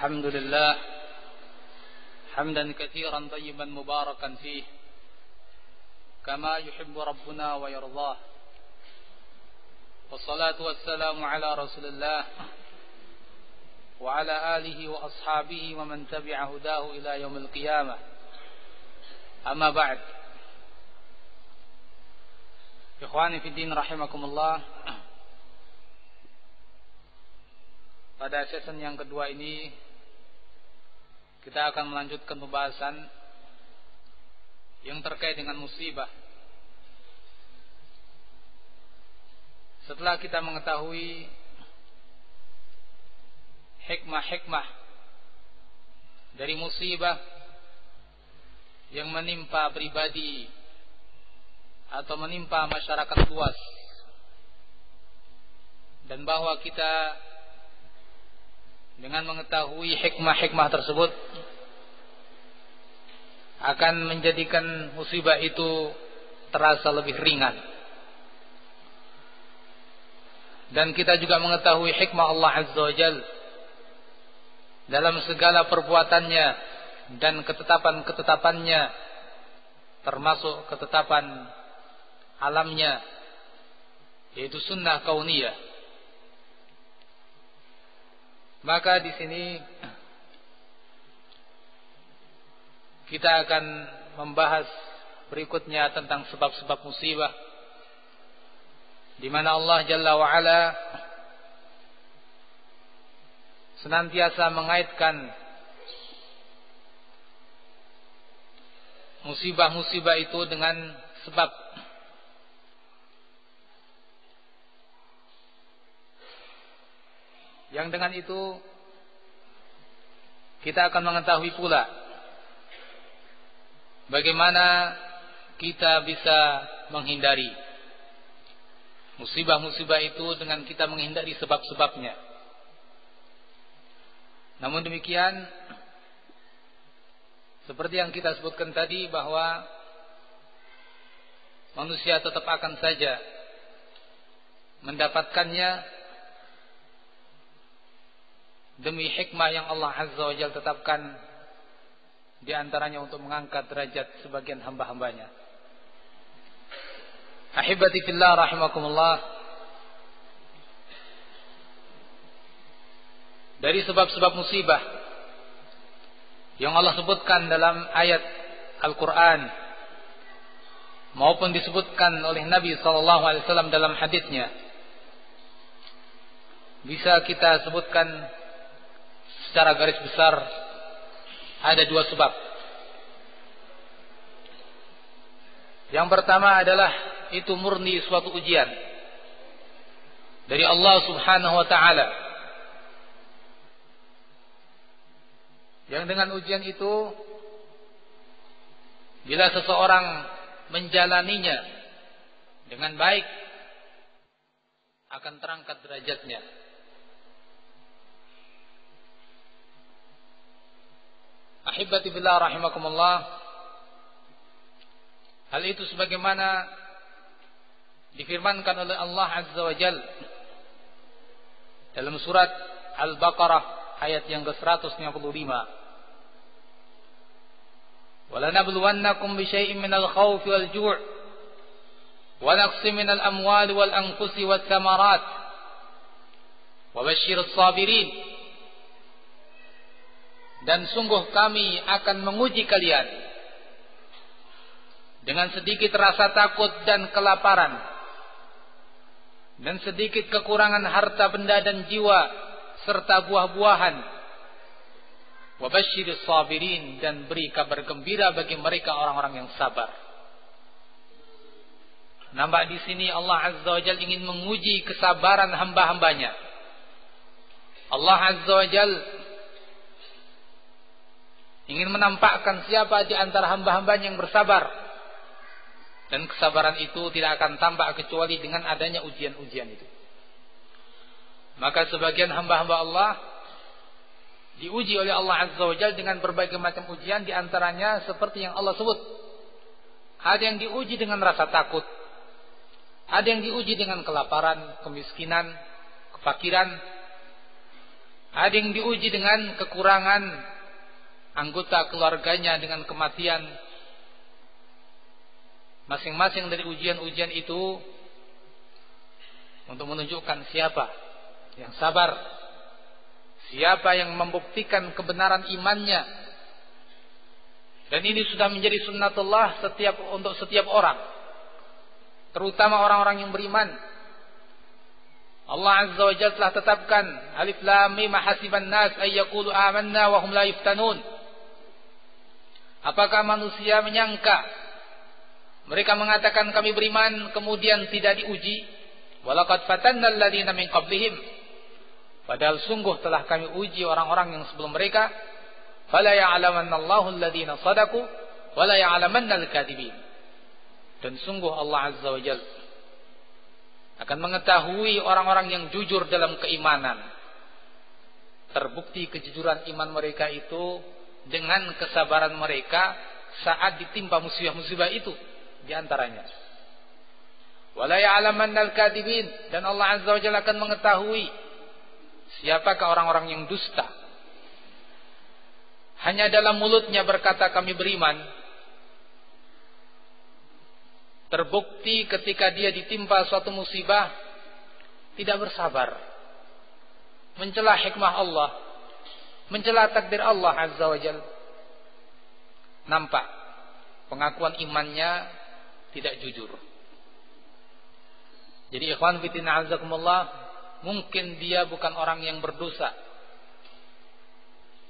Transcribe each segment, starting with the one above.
الحمد لله حمدا كثيرا طيبا مباركا فيه كما يحب ربنا ويرضاه والصلاة والسلام على رسول الله وعلى آله وأصحابه ومن تبع هداه إلى يوم القيامة أما بعد إخواني في الدين رحمكم الله. Pada season yang kedua ini kita akan melanjutkan pembahasan yang terkait dengan musibah. Setelah kita mengetahui hikmah-hikmah dari musibah yang menimpa pribadi atau menimpa masyarakat luas, dan bahwa kita dengan mengetahui hikmah-hikmah tersebut akan menjadikan musibah itu terasa lebih ringan. Dan kita juga mengetahui hikmah Allah Azza wa Jalla dalam segala perbuatannya dan ketetapan-ketetapannya, termasuk ketetapan alamnya, yaitu sunnah kauniyah. Maka di sini kita akan membahas berikutnya tentang sebab-sebab musibah, di mana Allah Jalla wa Ala senantiasa mengaitkan musibah-musibah itu dengan sebab. Yang dengan itu kita akan mengetahui pula bagaimana kita bisa menghindari musibah-musibah itu dengan kita menghindari sebab-sebabnya. Namun demikian, seperti yang kita sebutkan tadi, bahwa manusia tetap akan saja mendapatkannya demi hikmah yang Allah Azza wa Jalla tetapkan, di antaranya untuk mengangkat derajat sebagian hamba-hambanya. Ahibati fillah rahimakumullah. Dari sebab-sebab musibah yang Allah sebutkan dalam ayat Al-Quran maupun disebutkan oleh Nabi SAW dalam haditsnya, bisa kita sebutkan secara garis besar ada dua sebab. Yang pertama adalah itu murni suatu ujian dari Allah Subhanahu wa taala, yang dengan ujian itu bila seseorang menjalaninya dengan baik akan terangkat derajatnya. Ahibati billah rahimakumullah. Hal itu sebagaimana difirmankan oleh Allah Azza wa Jalla dalam surat Al-Baqarah ayat yang ke-155. وَلَنَبْلُوَنَّكُمْ بِشَيْءٍ مِنَ الْخَوْفِ وَالْجُوعِ وَنَقْصٍ مِنَ الْأَمْوَالِ وَالْأَنفُسِ وَالثَّمَرَاتِ وَبَشِّرِ الصَّابِرِينَ. Dan sungguh kami akan menguji kalian dengan sedikit rasa takut dan kelaparan, dan sedikit kekurangan harta benda dan jiwa serta buah-buahan. Wabashshiris sabirin, dan beri kabar gembira bagi mereka orang-orang yang sabar. Nampak di sini Allah Azza wa Jalla ingin menguji kesabaran hamba-hambanya. Allah Azza wa Jalla ingin menampakkan siapa di antara hamba-hambanya yang bersabar, dan kesabaran itu tidak akan tampak kecuali dengan adanya ujian-ujian itu. Maka sebagian hamba-hamba Allah diuji oleh Allah Azza wa Jalla dengan berbagai macam ujian, di antaranya seperti yang Allah sebut. Ada yang diuji dengan rasa takut, ada yang diuji dengan kelaparan, kemiskinan, kefakiran, Ada yang diuji dengan kekurangan anggota keluarganya, dengan kematian. Masing-masing dari ujian-ujian itu untuk menunjukkan siapa yang sabar, siapa yang membuktikan kebenaran imannya. Dan ini sudah menjadi sunnatullah untuk setiap orang, terutama orang-orang yang beriman. Allah Azza wa Jalla telah tetapkan, Alif Lam Mim, hasiban nas ay yaqulu amanna wa hum la yuftanun. Apakah manusia menyangka mereka mengatakan kami beriman kemudian tidak diuji? Walaqad fatanna alladziina min qablihim. Padahal sungguh telah kami uji orang-orang yang sebelum mereka. Fala ya'lamanna Allahu alladziina shadaqu wa la ya'lamanna al-kadzibin. Dan sungguh Allah Azza wa Jalla akan mengetahui orang-orang yang jujur dalam keimanan. Terbukti kejujuran iman mereka itu dengan kesabaran mereka saat ditimpa musibah-musibah itu, di antaranya. Wala ya'lamanna al-kadzibin, dan Allah Azza wa Jalla akan mengetahui siapakah orang-orang yang dusta. Hanya dalam mulutnya berkata kami beriman, terbukti ketika dia ditimpa suatu musibah tidak bersabar, mencela hikmah Allah, mencela takdir Allah Azza wa Jalla. Nampak pengakuan imannya tidak jujur. Jadi ikhwan fillah azakumullah, mungkin dia bukan orang yang berdosa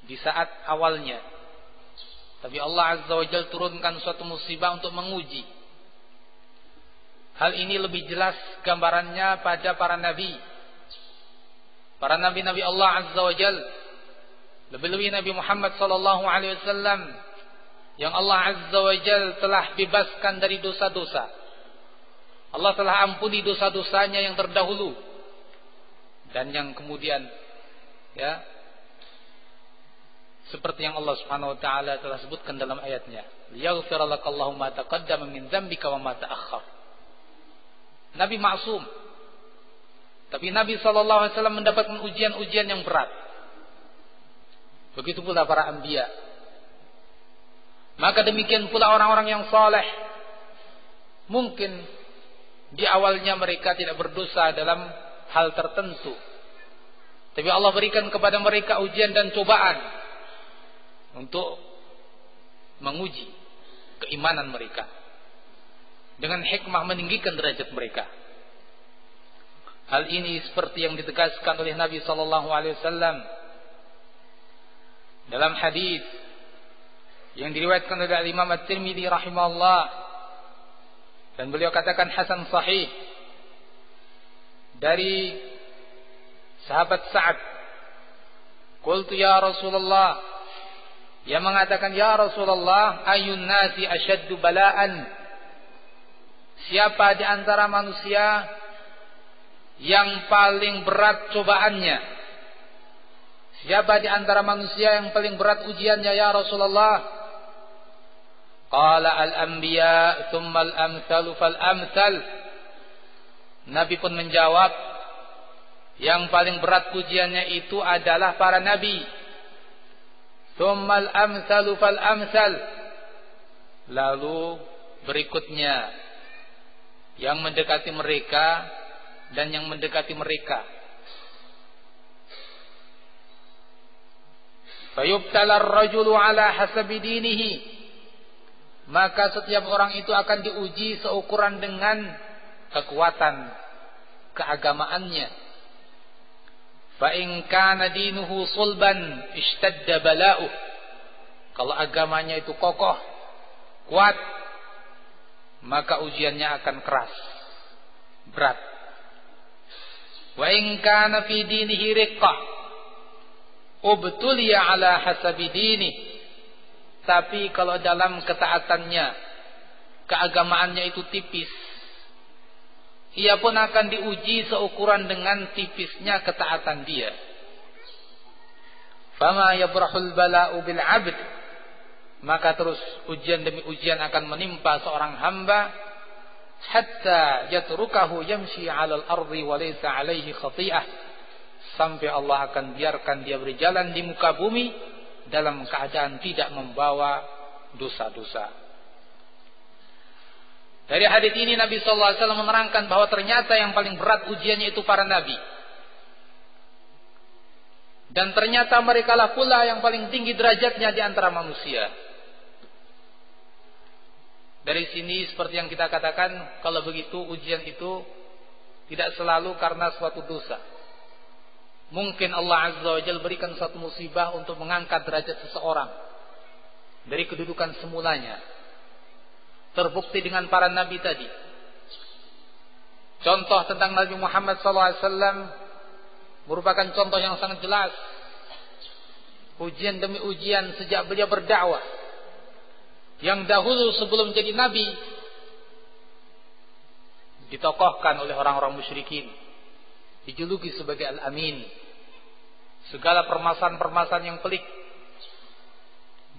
di saat awalnya, tapi Allah Azza wa Jalla turunkan suatu musibah untuk menguji. Hal ini lebih jelas gambarannya pada para nabi. Para nabi-nabi Allah Azza wa Jalla, lebih-lebih Nabi Muhammad sallallahu alaihi wasallam yang Allah Azza wa Jalla telah bebaskan dari dosa-dosa. Allah telah ampuni dosa-dosanya yang terdahulu dan yang kemudian, ya, seperti yang Allah Subhanahu wa taala telah sebutkan dalam ayatnya, liyaghfira lakallahu ma taqaddama min dzambika wa ma ta'akhkhar. Nabi maksum, tapi Nabi SAW mendapatkan ujian-ujian yang berat. Begitu pula para anbiya. Maka demikian pula orang-orang yang saleh. Mungkin di awalnya mereka tidak berdosa dalam hal tertentu, tapi Allah berikan kepada mereka ujian dan cobaan untuk menguji keimanan mereka, dengan hikmah meninggikan derajat mereka. Hal ini seperti yang ditegaskan oleh Nabi sallallahu alaihi wasallam dalam hadis yang diriwayatkan oleh Imam At-Tirmidzi rahimahullah, dan beliau katakan hasan sahih, dari sahabat Sa'ad, qultu ya Rasulullah, yang mengatakan ya Rasulullah, ayyun nasi asyaddu bala'an, siapa di antara manusia yang paling berat cobaannya? Siapa di antara manusia yang paling berat ujiannya ya Rasulullah? Qala al-anbiya thumma al-amsalu fal-amsal. Nabi pun menjawab, yang paling berat ujiannya itu adalah para nabi. Thumma al-amsalu fal-amsal. Lalu berikutnya yang mendekati mereka dan yang mendekati mereka. Fayubtala ar-rajulu ala hasabi dinihi, maka setiap orang itu akan diuji seukuran dengan kekuatan keagamaannya. Fa in kana dinuhu sulban ishtadda bala'uh, kalau agamanya itu kokoh, kuat, maka ujiannya akan keras, berat. Wa in kana fi dinihi riqqah ubtuliya ala hasabi dini, tapi kalau dalam ketaatannya, keagamaannya itu tipis, ia pun akan diuji seukuran dengan tipisnya ketaatan dia. Fama yabrahul bala'u bil 'abd, maka terus ujian demi ujian akan menimpa seorang hamba hatta yatrukahu yamshi 'alal ardi wa laysa 'alaihi khati'ah, sampai Allah akan biarkan dia berjalan di muka bumi dalam keadaan tidak membawa dosa-dosa. Dari hadits ini Nabi sallallahu alaihi wasallam menerangkan bahwa ternyata yang paling berat ujiannya itu para nabi. Dan ternyata merekalah pula yang paling tinggi derajatnya di antara manusia. Dari sini seperti yang kita katakan, kalau begitu ujian itu tidak selalu karena suatu dosa. Mungkin Allah Azza wa Jalla berikan suatu musibah untuk mengangkat derajat seseorang dari kedudukan semulanya. Terbukti dengan para nabi tadi. Contoh tentang Nabi Muhammad SAW merupakan contoh yang sangat jelas. Ujian demi ujian sejak beliau berdakwah. Yang dahulu sebelum jadi nabi ditokohkan oleh orang-orang musyrikin, dijuluki sebagai Al-Amin. Segala permasalahan-permasalahan yang pelik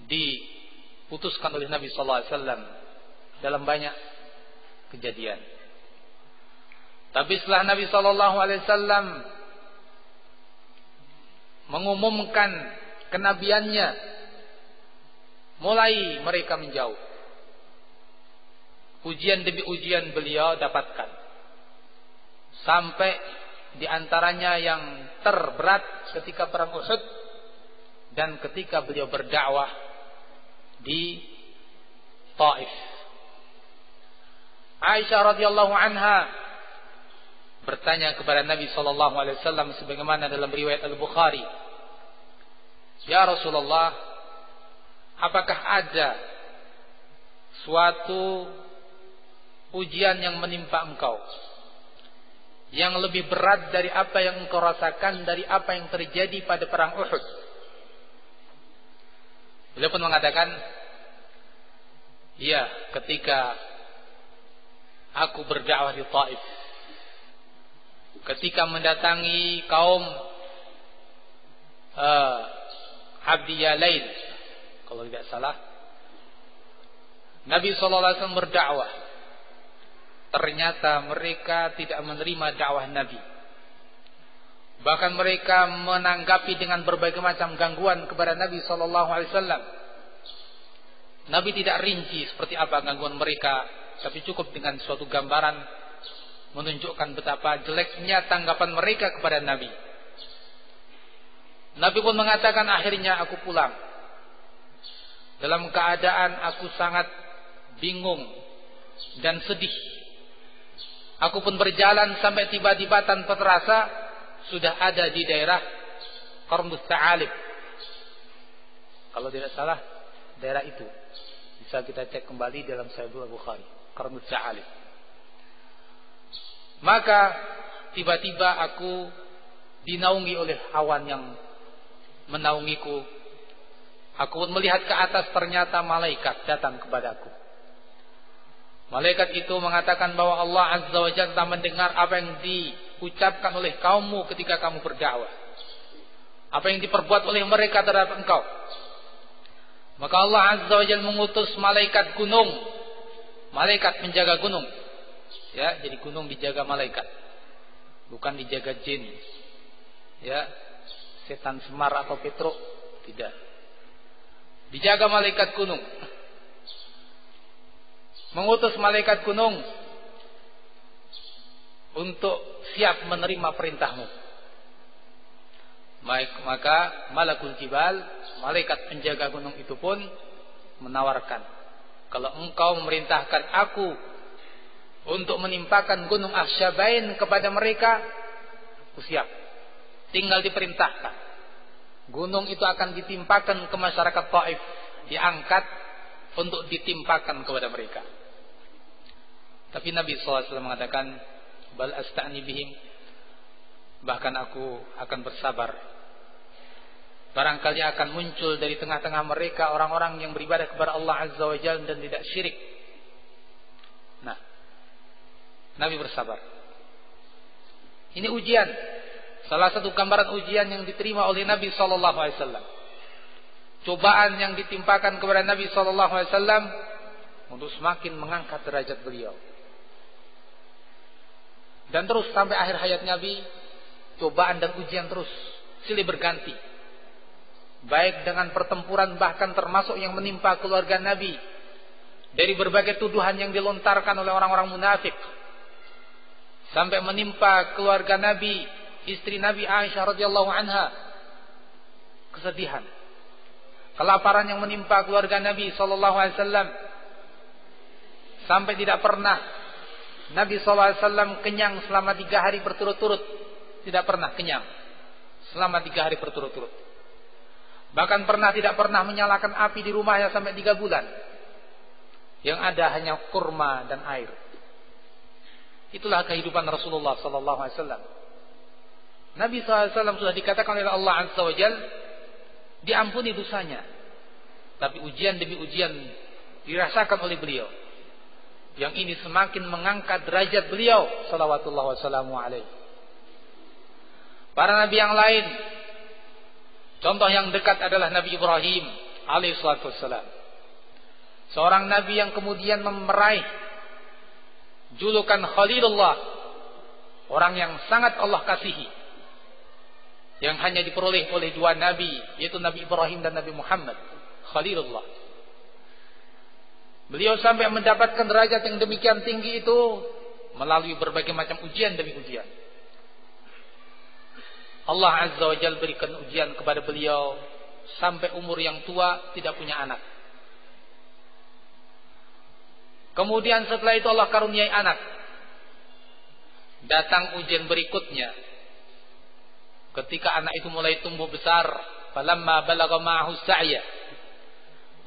diputuskan oleh Nabi sallallahu alaihi wasallam dalam banyak kejadian. Tapi setelah Nabi sallallahu alaihi wasallam mengumumkan kenabiannya, mulai mereka menjauh. Ujian demi ujian beliau dapatkan. Sampai di antaranya yang terberat ketika perang Uhud dan ketika beliau berdakwah di Taif. Aisyah radhiyallahu anha bertanya kepada Nabi sallallahu alaihi wasallam sebagaimana dalam riwayat Al-Bukhari, "Ya Rasulullah, apakah ada suatu ujian yang menimpa engkau yang lebih berat dari apa yang engkau rasakan dari apa yang terjadi pada perang Uhud?" Beliau pun mengatakan, "Iya, ketika aku berdakwah di Taif, ketika mendatangi kaum Abdi Yalail, kalau tidak salah, Nabi SAW berdakwah. Ternyata mereka tidak menerima dakwah Nabi. Bahkan mereka menanggapi dengan berbagai macam gangguan kepada Nabi SAW. Nabi tidak rinci seperti apa gangguan mereka, tapi cukup dengan suatu gambaran menunjukkan betapa jeleknya tanggapan mereka kepada Nabi. Nabi pun mengatakan, akhirnya aku pulang dalam keadaan aku sangat bingung dan sedih. Aku pun berjalan sampai tiba-tiba tanpa terasa sudah ada di daerah Qarnus Ta'alib. Kalau tidak salah daerah itu bisa kita cek kembali dalam Sahih Bukhari, Qarnus Ta'alib. Maka tiba-tiba aku dinaungi oleh awan yang menaungiku. Aku pun melihat ke atas, ternyata malaikat datang kepadaku. Malaikat itu mengatakan bahwa Allah Azza wa Jalla telah mendengar apa yang diucapkan oleh kaummu ketika kamu berdakwah, apa yang diperbuat oleh mereka terhadap engkau. Maka Allah Azza wa Jalla mengutus malaikat gunung, malaikat penjaga gunung. Ya, jadi gunung dijaga malaikat, bukan dijaga jin. Ya, setan Semar atau Petruk, tidak. Dijaga malaikat gunung. Mengutus malaikat gunung untuk siap menerima perintahmu. Maka Malakul Jibal, malaikat penjaga gunung itu pun menawarkan, kalau engkau memerintahkan aku untuk menimpakan gunung Aksyabain kepada mereka, aku siap. Tinggal diperintahkan. Gunung itu akan ditimpakan ke masyarakat Taif, diangkat untuk ditimpakan kepada mereka. Tapi Nabi SAW mengatakan, bal asta'ni bihim, bahkan aku akan bersabar. Barangkali akan muncul dari tengah-tengah mereka orang-orang yang beribadah kepada Allah Azza wa Jalla dan tidak syirik. Nah, Nabi bersabar. Ini ujian, salah satu gambaran ujian yang diterima oleh Nabi SAW. Cobaan yang ditimpakan kepada Nabi SAW untuk semakin mengangkat derajat beliau. Dan terus sampai akhir hayat Nabi, cobaan dan ujian terus silih berganti. Baik dengan pertempuran, bahkan termasuk yang menimpa keluarga Nabi dari berbagai tuduhan yang dilontarkan oleh orang-orang munafik, sampai menimpa keluarga Nabi, istri Nabi Aisyah radhiyallahu anha, kesedihan, kelaparan yang menimpa keluarga Nabi sallallahu alaihi wasallam, sampai tidak pernah Nabi sallallahu alaihi wasallam kenyang selama 3 hari berturut-turut, tidak pernah kenyang selama 3 hari berturut-turut. Bahkan tidak pernah menyalakan api di rumahnya sampai 3 bulan. Yang ada hanya kurma dan air. Itulah kehidupan Rasulullah sallallahu alaihi wasallam. Nabi sallallahu alaihi wasallam sudah dikatakan oleh Allah azza wa jalla diampuni dosanya. Tapi ujian demi ujian dirasakan oleh beliau. Yang ini semakin mengangkat derajat beliau salawatullah wassalamu alaihi. Para nabi yang lain, contoh yang dekat adalah Nabi Ibrahim alaihi salatu wassalam. Seorang nabi yang kemudian meraih julukan Khalilullah, orang yang sangat Allah kasihi, yang hanya diperoleh oleh 2 nabi, yaitu Nabi Ibrahim dan Nabi Muhammad. Khalilullah. Beliau sampai mendapatkan derajat yang demikian tinggi itu melalui berbagai macam ujian demi ujian. Allah azza wa jalla berikan ujian kepada beliau sampai umur yang tua tidak punya anak. Kemudian setelah itu Allah karuniai anak. Datang ujian berikutnya. Ketika anak itu mulai tumbuh besar, falamma balagha ma'ahu sa'ya.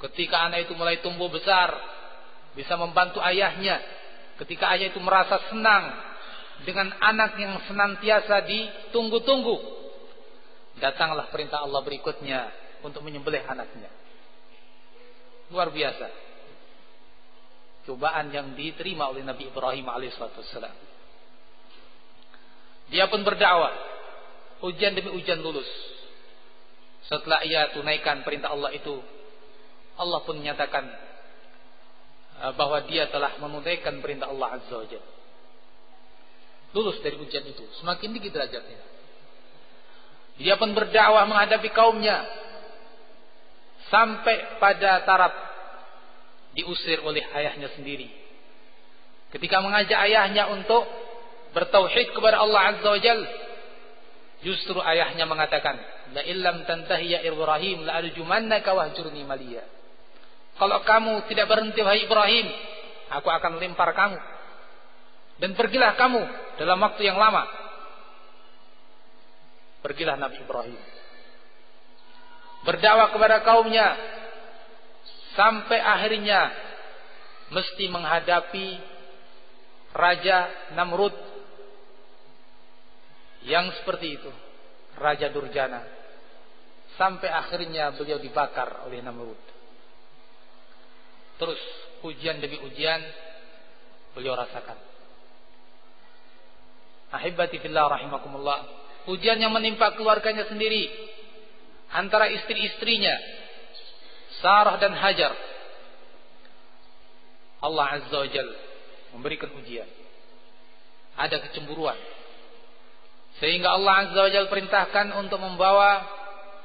Ketika anak itu mulai tumbuh besar, bisa membantu ayahnya. Ketika ayah itu merasa senang dengan anak yang senantiasa ditunggu-tunggu, datanglah perintah Allah berikutnya untuk menyembelih anaknya. Luar biasa cobaan yang diterima oleh Nabi Ibrahim alaihissalam. Dia pun berdakwah, ujian demi ujian lulus. Setelah ia tunaikan perintah Allah itu, Allah pun menyatakan bahwa dia telah menunaikan perintah Allah azza wa jalla. Lulus dari ujian itu, semakin tinggi derajatnya. Dia pun berdakwah menghadapi kaumnya sampai pada taraf diusir oleh ayahnya sendiri. Ketika mengajak ayahnya untuk bertauhid kepada Allah azza wa jalla, justru ayahnya mengatakan, la illam tantahi ya Ibrahim la arjumannaka wahjurni maliya. Kalau kamu tidak berhenti wahai Ibrahim, aku akan lempar kamu. Dan pergilah kamu dalam waktu yang lama. Pergilah Nabi Ibrahim berdakwah kepada kaumnya sampai akhirnya mesti menghadapi Raja Namrud yang seperti itu, Raja Durjana. Sampai akhirnya beliau dibakar oleh Namrud. Terus ujian demi ujian beliau rasakan. Ahibati fillah rahimakumullah, ujian yang menimpa keluarganya sendiri, antara istri-istrinya Sarah dan Hajar. Allah azza wa jalla memberikan ujian. Ada kecemburuan, sehingga Allah azza wa jalla perintahkan untuk membawa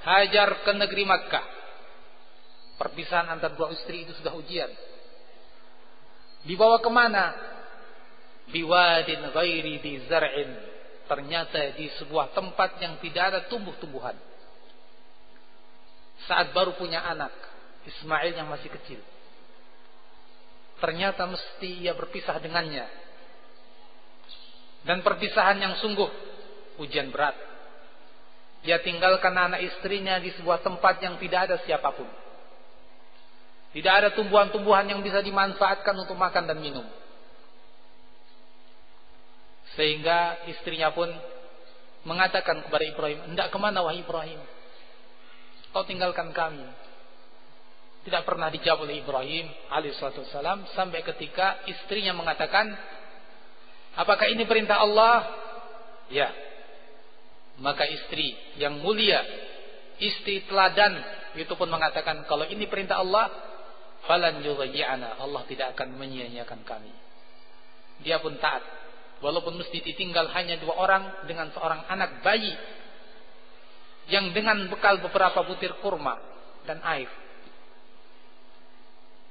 Hajar ke negeri Makkah. Perpisahan antara 2 istri itu sudah ujian. Dibawa kemana? Biwadin ghairi di zar'in. Ternyata di sebuah tempat yang tidak ada tumbuh-tumbuhan. Saat baru punya anak, Ismail yang masih kecil. Ternyata mesti ia berpisah dengannya. Dan perpisahan yang sungguh ujian berat. Dia tinggalkan anak istrinya di sebuah tempat yang tidak ada siapapun. Tidak ada tumbuhan-tumbuhan yang bisa dimanfaatkan untuk makan dan minum. Sehingga istrinya pun mengatakan kepada Ibrahim, hendak kemana wahai Ibrahim? Kau tinggalkan kami. Tidak pernah dijawab oleh Ibrahim alaihissalam sampai ketika istrinya mengatakan, apakah ini perintah Allah? Ya. Maka istri yang mulia, istri teladan, itu pun mengatakan, kalau ini perintah Allah, falan yudayyi'ana, Allah tidak akan menyia-nyiakan kami. Dia pun taat walaupun mesti ditinggal hanya 2 orang dengan seorang anak bayi yang dengan bekal beberapa butir kurma dan air.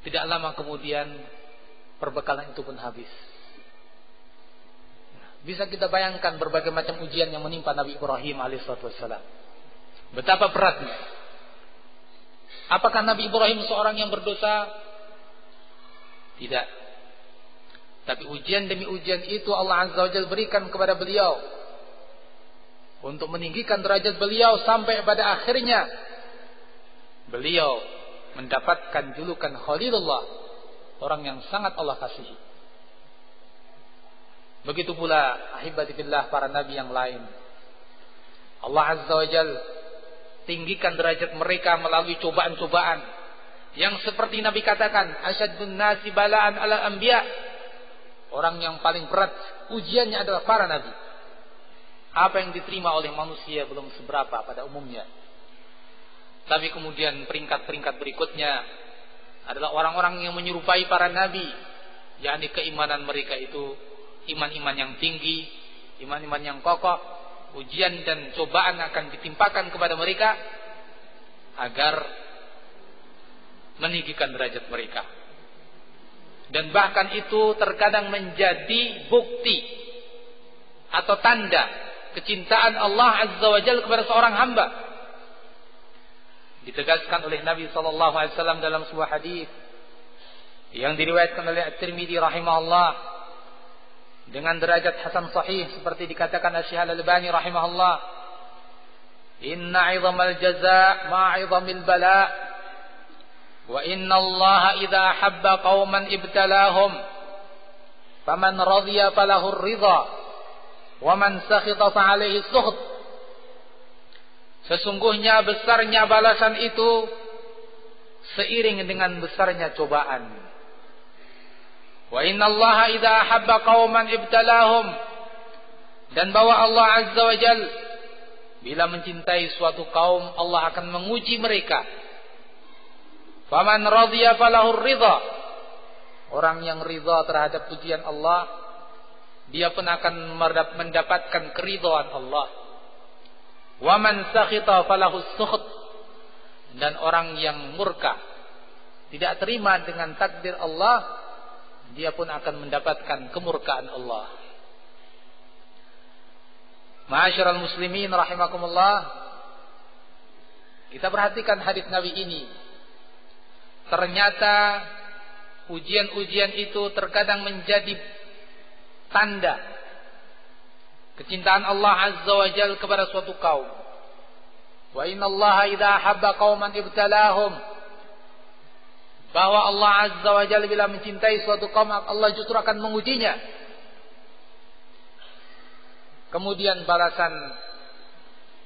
Tidak lama kemudian perbekalan itu pun habis. Bisa kita bayangkan berbagai macam ujian yang menimpa Nabi Ibrahim alaihissalam. Betapa beratnya. Apakah Nabi Ibrahim seorang yang berdosa? Tidak. Tapi ujian demi ujian itu Allah Azza wa Jalla berikan kepada beliau untuk meninggikan derajat beliau sampai pada akhirnya beliau mendapatkan julukan Khalilullah, orang yang sangat Allah kasihi. Begitu pula ahibati fillah para nabi yang lain. Allah Azza wa Jalla tinggikan derajat mereka melalui cobaan-cobaan yang seperti Nabi katakan, asyaddun nasi bala'an ala anbiya. Orang yang paling berat ujiannya adalah para nabi. Apa yang diterima oleh manusia belum seberapa pada umumnya. Tapi kemudian peringkat-peringkat berikutnya adalah orang-orang yang menyerupai para nabi, yakni keimanan mereka itu iman-iman yang tinggi, iman-iman yang kokoh. Ujian dan cobaan akan ditimpakan kepada mereka agar meninggikan derajat mereka. Dan bahkan itu terkadang menjadi bukti atau tanda kecintaan Allah Azza wa Jalla kepada seorang hamba. Ditegaskan oleh Nabi SAW dalam sebuah hadis yang diriwayatkan oleh At-Tirmidzi rahimahullah dengan derajat hasan sahih seperti dikatakan Syekh Al-Albani rahimahullah, inna 'idhamal jazaa ma 'idhamil bala wa inna Allah idza habba qauman ibtalahum faman radhiya falahu ar-ridha wa man sakhita fa 'alaihi as-sukht. Sesungguhnya besarnya balasan itu seiring dengan besarnya cobaan. Wa inna Allah idza ahabba qauman ibtalahum, dan bahwa Allah Azza wa Jalla bila mencintai suatu kaum Allah akan menguji mereka. Faman radhiya falahu ridha, orang yang ridha terhadap pujian Allah dia pun akan mendapatkan keridhaan Allah. Wa man sakhita falahu sukht, dan orang yang murka tidak terima dengan takdir Allah dia pun akan mendapatkan kemurkaan Allah. Ma'asyiral muslimin rahimakumullah, kita perhatikan hadis Nabi ini. Ternyata ujian-ujian itu terkadang menjadi tanda kecintaan Allah Azza wa Jalla kepada suatu kaum. Wa inna Allah idza ahabba qauman ibtalahum, bahwa Allah Azza wa Jalla bila mencintai suatu kaum Allah justru akan mengujinya. Kemudian balasan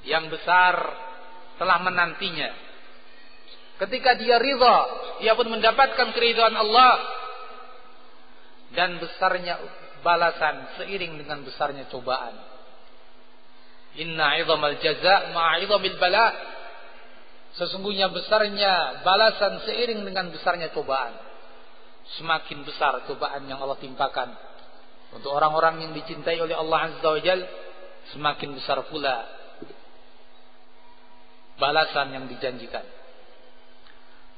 yang besar telah menantinya. Ketika dia ridha, dia pun mendapatkan keridhaan Allah, dan besarnya balasan seiring dengan besarnya cobaan. Inna 'idhamal jazaa ma'a 'idhamil bala, sesungguhnya besarnya balasan seiring dengan besarnya cobaan. Semakin besar cobaan yang Allah timpakan untuk orang-orang yang dicintai oleh Allah Azza wa Jalla, semakin besar pula balasan yang dijanjikan.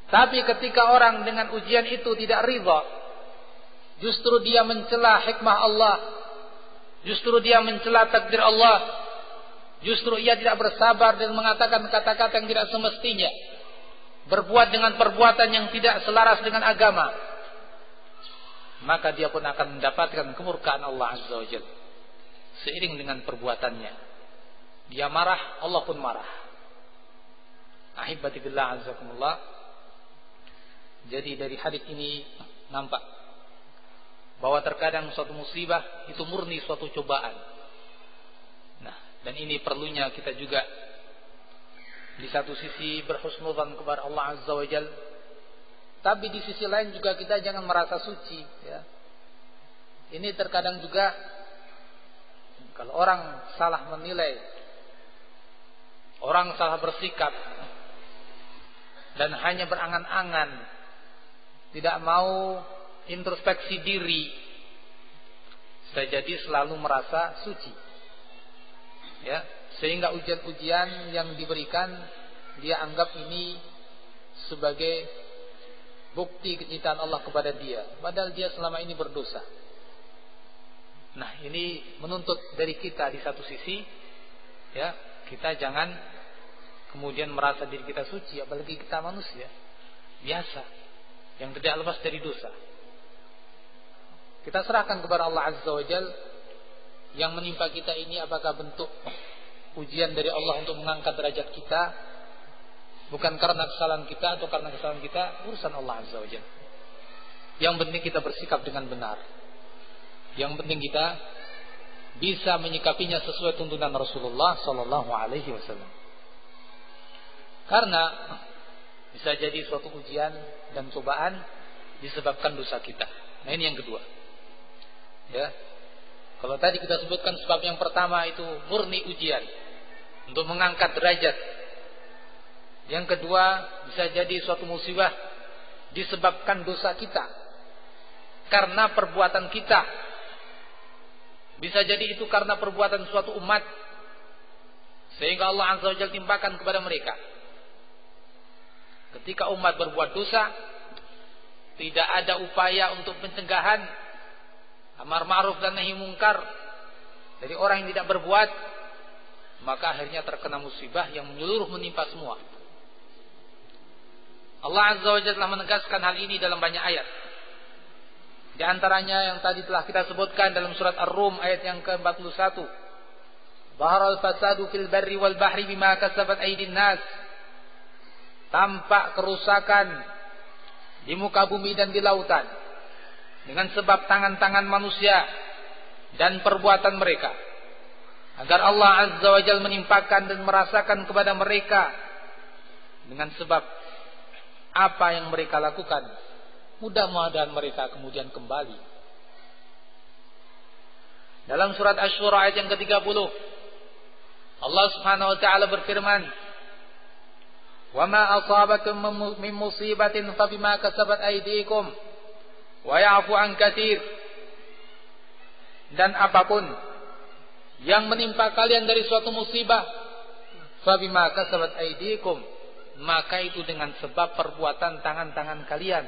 Tapi ketika orang dengan ujian itu tidak ridha, justru dia mencela hikmah Allah, justru dia mencela takdir Allah, justru ia tidak bersabar dan mengatakan kata-kata yang tidak semestinya, berbuat dengan perbuatan yang tidak selaras dengan agama, maka dia pun akan mendapatkan kemurkaan Allah Azza wa Jalla seiring dengan perbuatannya. Dia marah, Allah pun marah. Ahibati billah azakumullah. Jadi dari hadis ini nampak bahwa terkadang suatu musibah itu murni suatu cobaan. Nah, dan ini perlunya kita juga di satu sisi berhusnudzan kepada Allah Azza wa Jalla, tapi di sisi lain juga kita jangan merasa suci, ya. Ini terkadang juga kalau orang salah menilai, orang salah bersikap dan hanya berangan-angan, tidak mau introspeksi diri, bisa jadi selalu merasa suci. Ya, sehingga ujian-ujian yang diberikan dia anggap ini sebagai bukti kecintaan Allah kepada dia, padahal dia selama ini berdosa. Nah, ini menuntut dari kita di satu sisi, ya, kita jangan kemudian merasa diri kita suci, apalagi kita manusia biasa yang tidak lepas dari dosa. Kita serahkan kepada Allah Azza wa Jalla yang menimpa kita ini, apakah bentuk ujian dari Allah untuk mengangkat derajat kita, bukan karena kesalahan kita atau karena kesalahan kita, urusan Allah Azza wa Jalla. Yang penting kita bersikap dengan benar. Yang penting kita bisa menyikapinya sesuai tuntunan Rasulullah sallallahu alaihi wasallam. Karena bisa jadi suatu ujian dan cobaan disebabkan dosa kita. Nah, ini yang kedua. Ya. Kalau tadi kita sebutkan sebab yang pertama itu murni ujian untuk mengangkat derajat. Yang kedua bisa jadi suatu musibah disebabkan dosa kita karena perbuatan kita. Bisa jadi itu karena perbuatan suatu umat sehingga Allah Azza wa Jalla timpakan kepada mereka. Ketika umat berbuat dosa, tidak ada upaya untuk pencegahan amar ma'ruf dan nahi mungkar dari orang yang tidak berbuat, maka akhirnya terkena musibah yang menyeluruh menimpa semua. Allah Azza wa Jalla telah menegaskan hal ini dalam banyak ayat. Di antaranya yang tadi telah kita sebutkan dalam surat Ar-Rum ayat yang ke-41. Baharal fasadu fil barri wal bahri bima kasabat aydin nas. Tampak kerusakan di muka bumi dan di lautan dengan sebab tangan-tangan manusia dan perbuatan mereka. Agar Allah Azza wa Jalla menimpakan dan merasakan kepada mereka dengan sebab apa yang mereka lakukan. Mudah-mudahan mereka kemudian kembali. Dalam surat Asy-Syura ayat yang ke-30, Allah Subhanahu wa taala berfirman, "Wa ma asabakum min musibatin fa bima kasabat aydikum wa ya'fu an katsir." Dan apapun yang menimpa kalian dari suatu musibah, fa bima kasabat aydikum, maka itu dengan sebab perbuatan tangan-tangan kalian.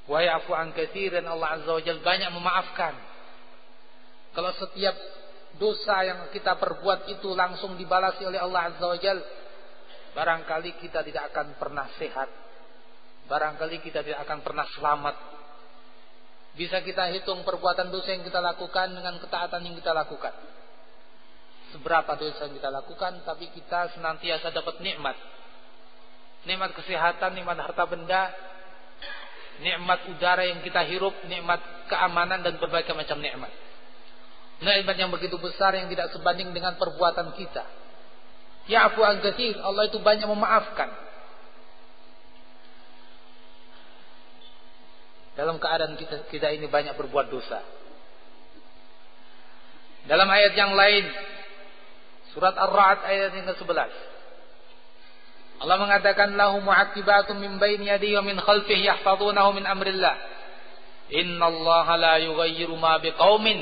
Wa ya'fu an katsir, dan Allah Azza wa Jalla banyak memaafkan. Kalau setiap dosa yang kita perbuat itu langsung dibalasi oleh Allah Azza wa Jalla, barangkali kita tidak akan pernah sehat. Barangkali kita tidak akan pernah selamat. Bisa kita hitung perbuatan dosa yang kita lakukan dengan ketaatan yang kita lakukan. Seberapa dosa yang kita lakukan, tapi kita senantiasa dapat nikmat. Nikmat kesehatan, nikmat harta benda, nikmat udara yang kita hirup, nikmat keamanan dan berbagai macam nikmat. Nikmat yang begitu besar yang tidak sebanding dengan perbuatan kita. Ya'fu an katsir, Allah itu banyak memaafkan. Dalam keadaan kita ini banyak berbuat dosa. Dalam ayat yang lain, surat Ar-Ra'd ayat yang ke-11, Allah mengatakan, lahu mu'aqibatun min baini yadihi wa min khalfihi yahfazunahu min amrillah. Innallaha la yughayyiru ma biqaumin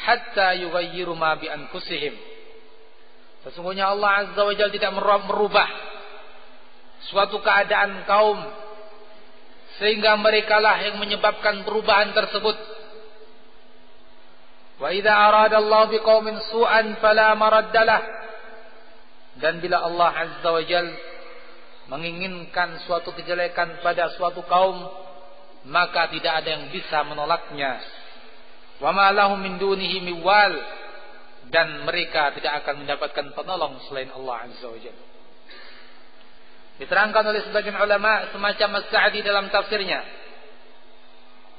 hatta yughayyiru ma bi anfusihim. Sesungguhnya Allah Azza wa Jalla tidak merubah suatu keadaan kaum sehingga merekalah yang menyebabkan perubahan tersebut. Wa idza arada Allah biqaumin su'an fala maraddalah. Dan bila Allah Azza wa Jalla menginginkan suatu kejelekan pada suatu kaum, maka tidak ada yang bisa menolaknya. Wa ma lahum min dunihi miwal, dan mereka tidak akan mendapatkan penolong selain Allah Azza wa Jalla. Diterangkan oleh sebagian ulama semacam As-Sa'di dalam tafsirnya,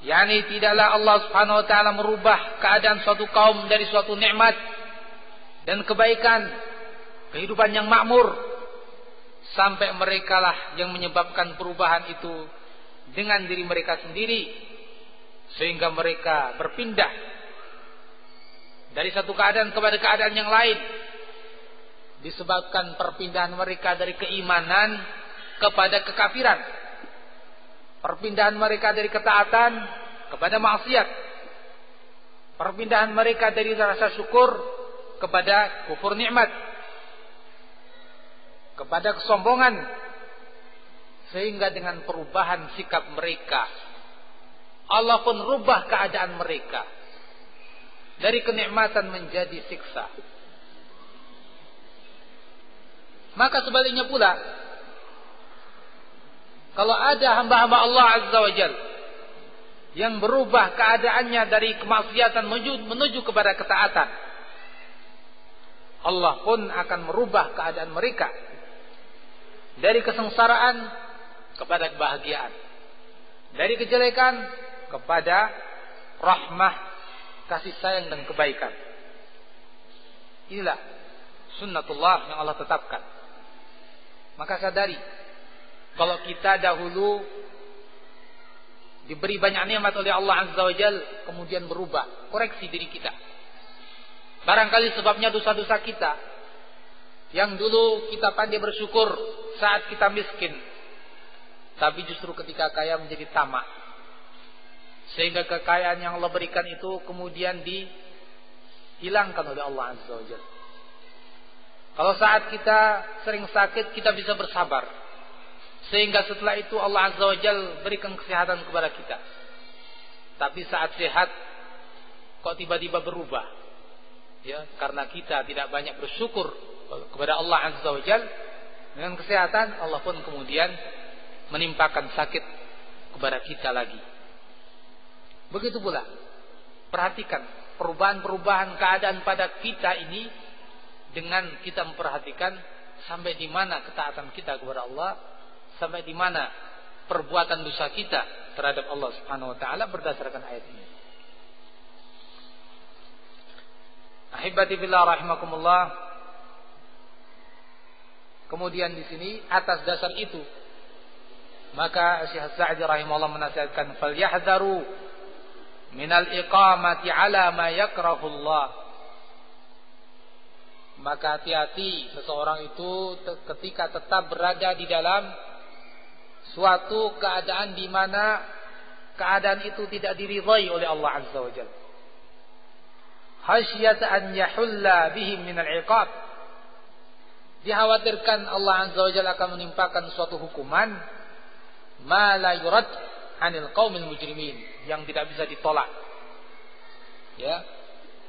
yakni tidaklah Allah Subhanahu wa taala merubah keadaan suatu kaum dari suatu nikmat dan kebaikan, kehidupan yang makmur, sampai merekalah yang menyebabkan perubahan itu dengan diri mereka sendiri, sehingga mereka berpindah dari satu keadaan kepada keadaan yang lain, disebabkan perpindahan mereka dari keimanan kepada kekafiran, perpindahan mereka dari ketaatan kepada maksiat. perpindahan mereka dari rasa syukur kepada kufur nikmat, kepada kesombongan, sehingga dengan perubahan sikap mereka Allah pun rubah keadaan mereka dari kenikmatan menjadi siksa. Maka sebaliknya pula, kalau ada hamba-hamba Allah Azza wa Jalla yang berubah keadaannya dari kemaksiatan menuju kepada ketaatan, Allah pun akan merubah keadaan mereka dari kesengsaraan kepada kebahagiaan, dari kejelekan kepada rahmah, kasih sayang dan kebaikan. Inilah sunnatullah yang Allah tetapkan. Maka sadari, kalau kita dahulu diberi banyak nikmat oleh Allah Azza wa Jalla, kemudian berubah, koreksi diri kita. Barangkali sebabnya dosa-dosa kita, yang dulu kita pandai bersyukur saat kita miskin, tapi justru ketika kaya menjadi tamak, sehingga kekayaan yang Allah berikan itu kemudian dihilangkan oleh Allah Azza wa Jalla. Kalau saat kita sering sakit, kita bisa bersabar, sehingga setelah itu Allah Azza wa Jalla berikan kesehatan kepada kita. Tapi saat sehat kok tiba-tiba berubah, ya, karena kita tidak banyak bersyukur kepada Allah Azza wa Jalla. Dengan kesehatan Allah pun kemudian menimpakan sakit kepada kita lagi. Begitu pula, perhatikan perubahan-perubahan keadaan pada kita ini dengan kita memperhatikan sampai di mana ketaatan kita kepada Allah, sampai di mana perbuatan dosa kita terhadap Allah Subhanahu wa taala berdasarkan ayat ini. Ahibati billah rahimakumullah. Kemudian di sini atas dasar itu maka Syekh Sa'di rahimahullah menasihatkan falyahdharu minal iqamati ala ma yakrahu Allah. Maka hati-hati seseorang itu ketika tetap berada di dalam suatu keadaan di mana keadaan itu tidak diridhai oleh Allah Azza wa Jalla. Khasyata an yahulla bihim minal iqab. Dikhawatirkan Allah Azza wa Jalla akan menimpakan suatu hukuman ma la yurad anil qaumil mujrimin, yang tidak bisa ditolak. Ya.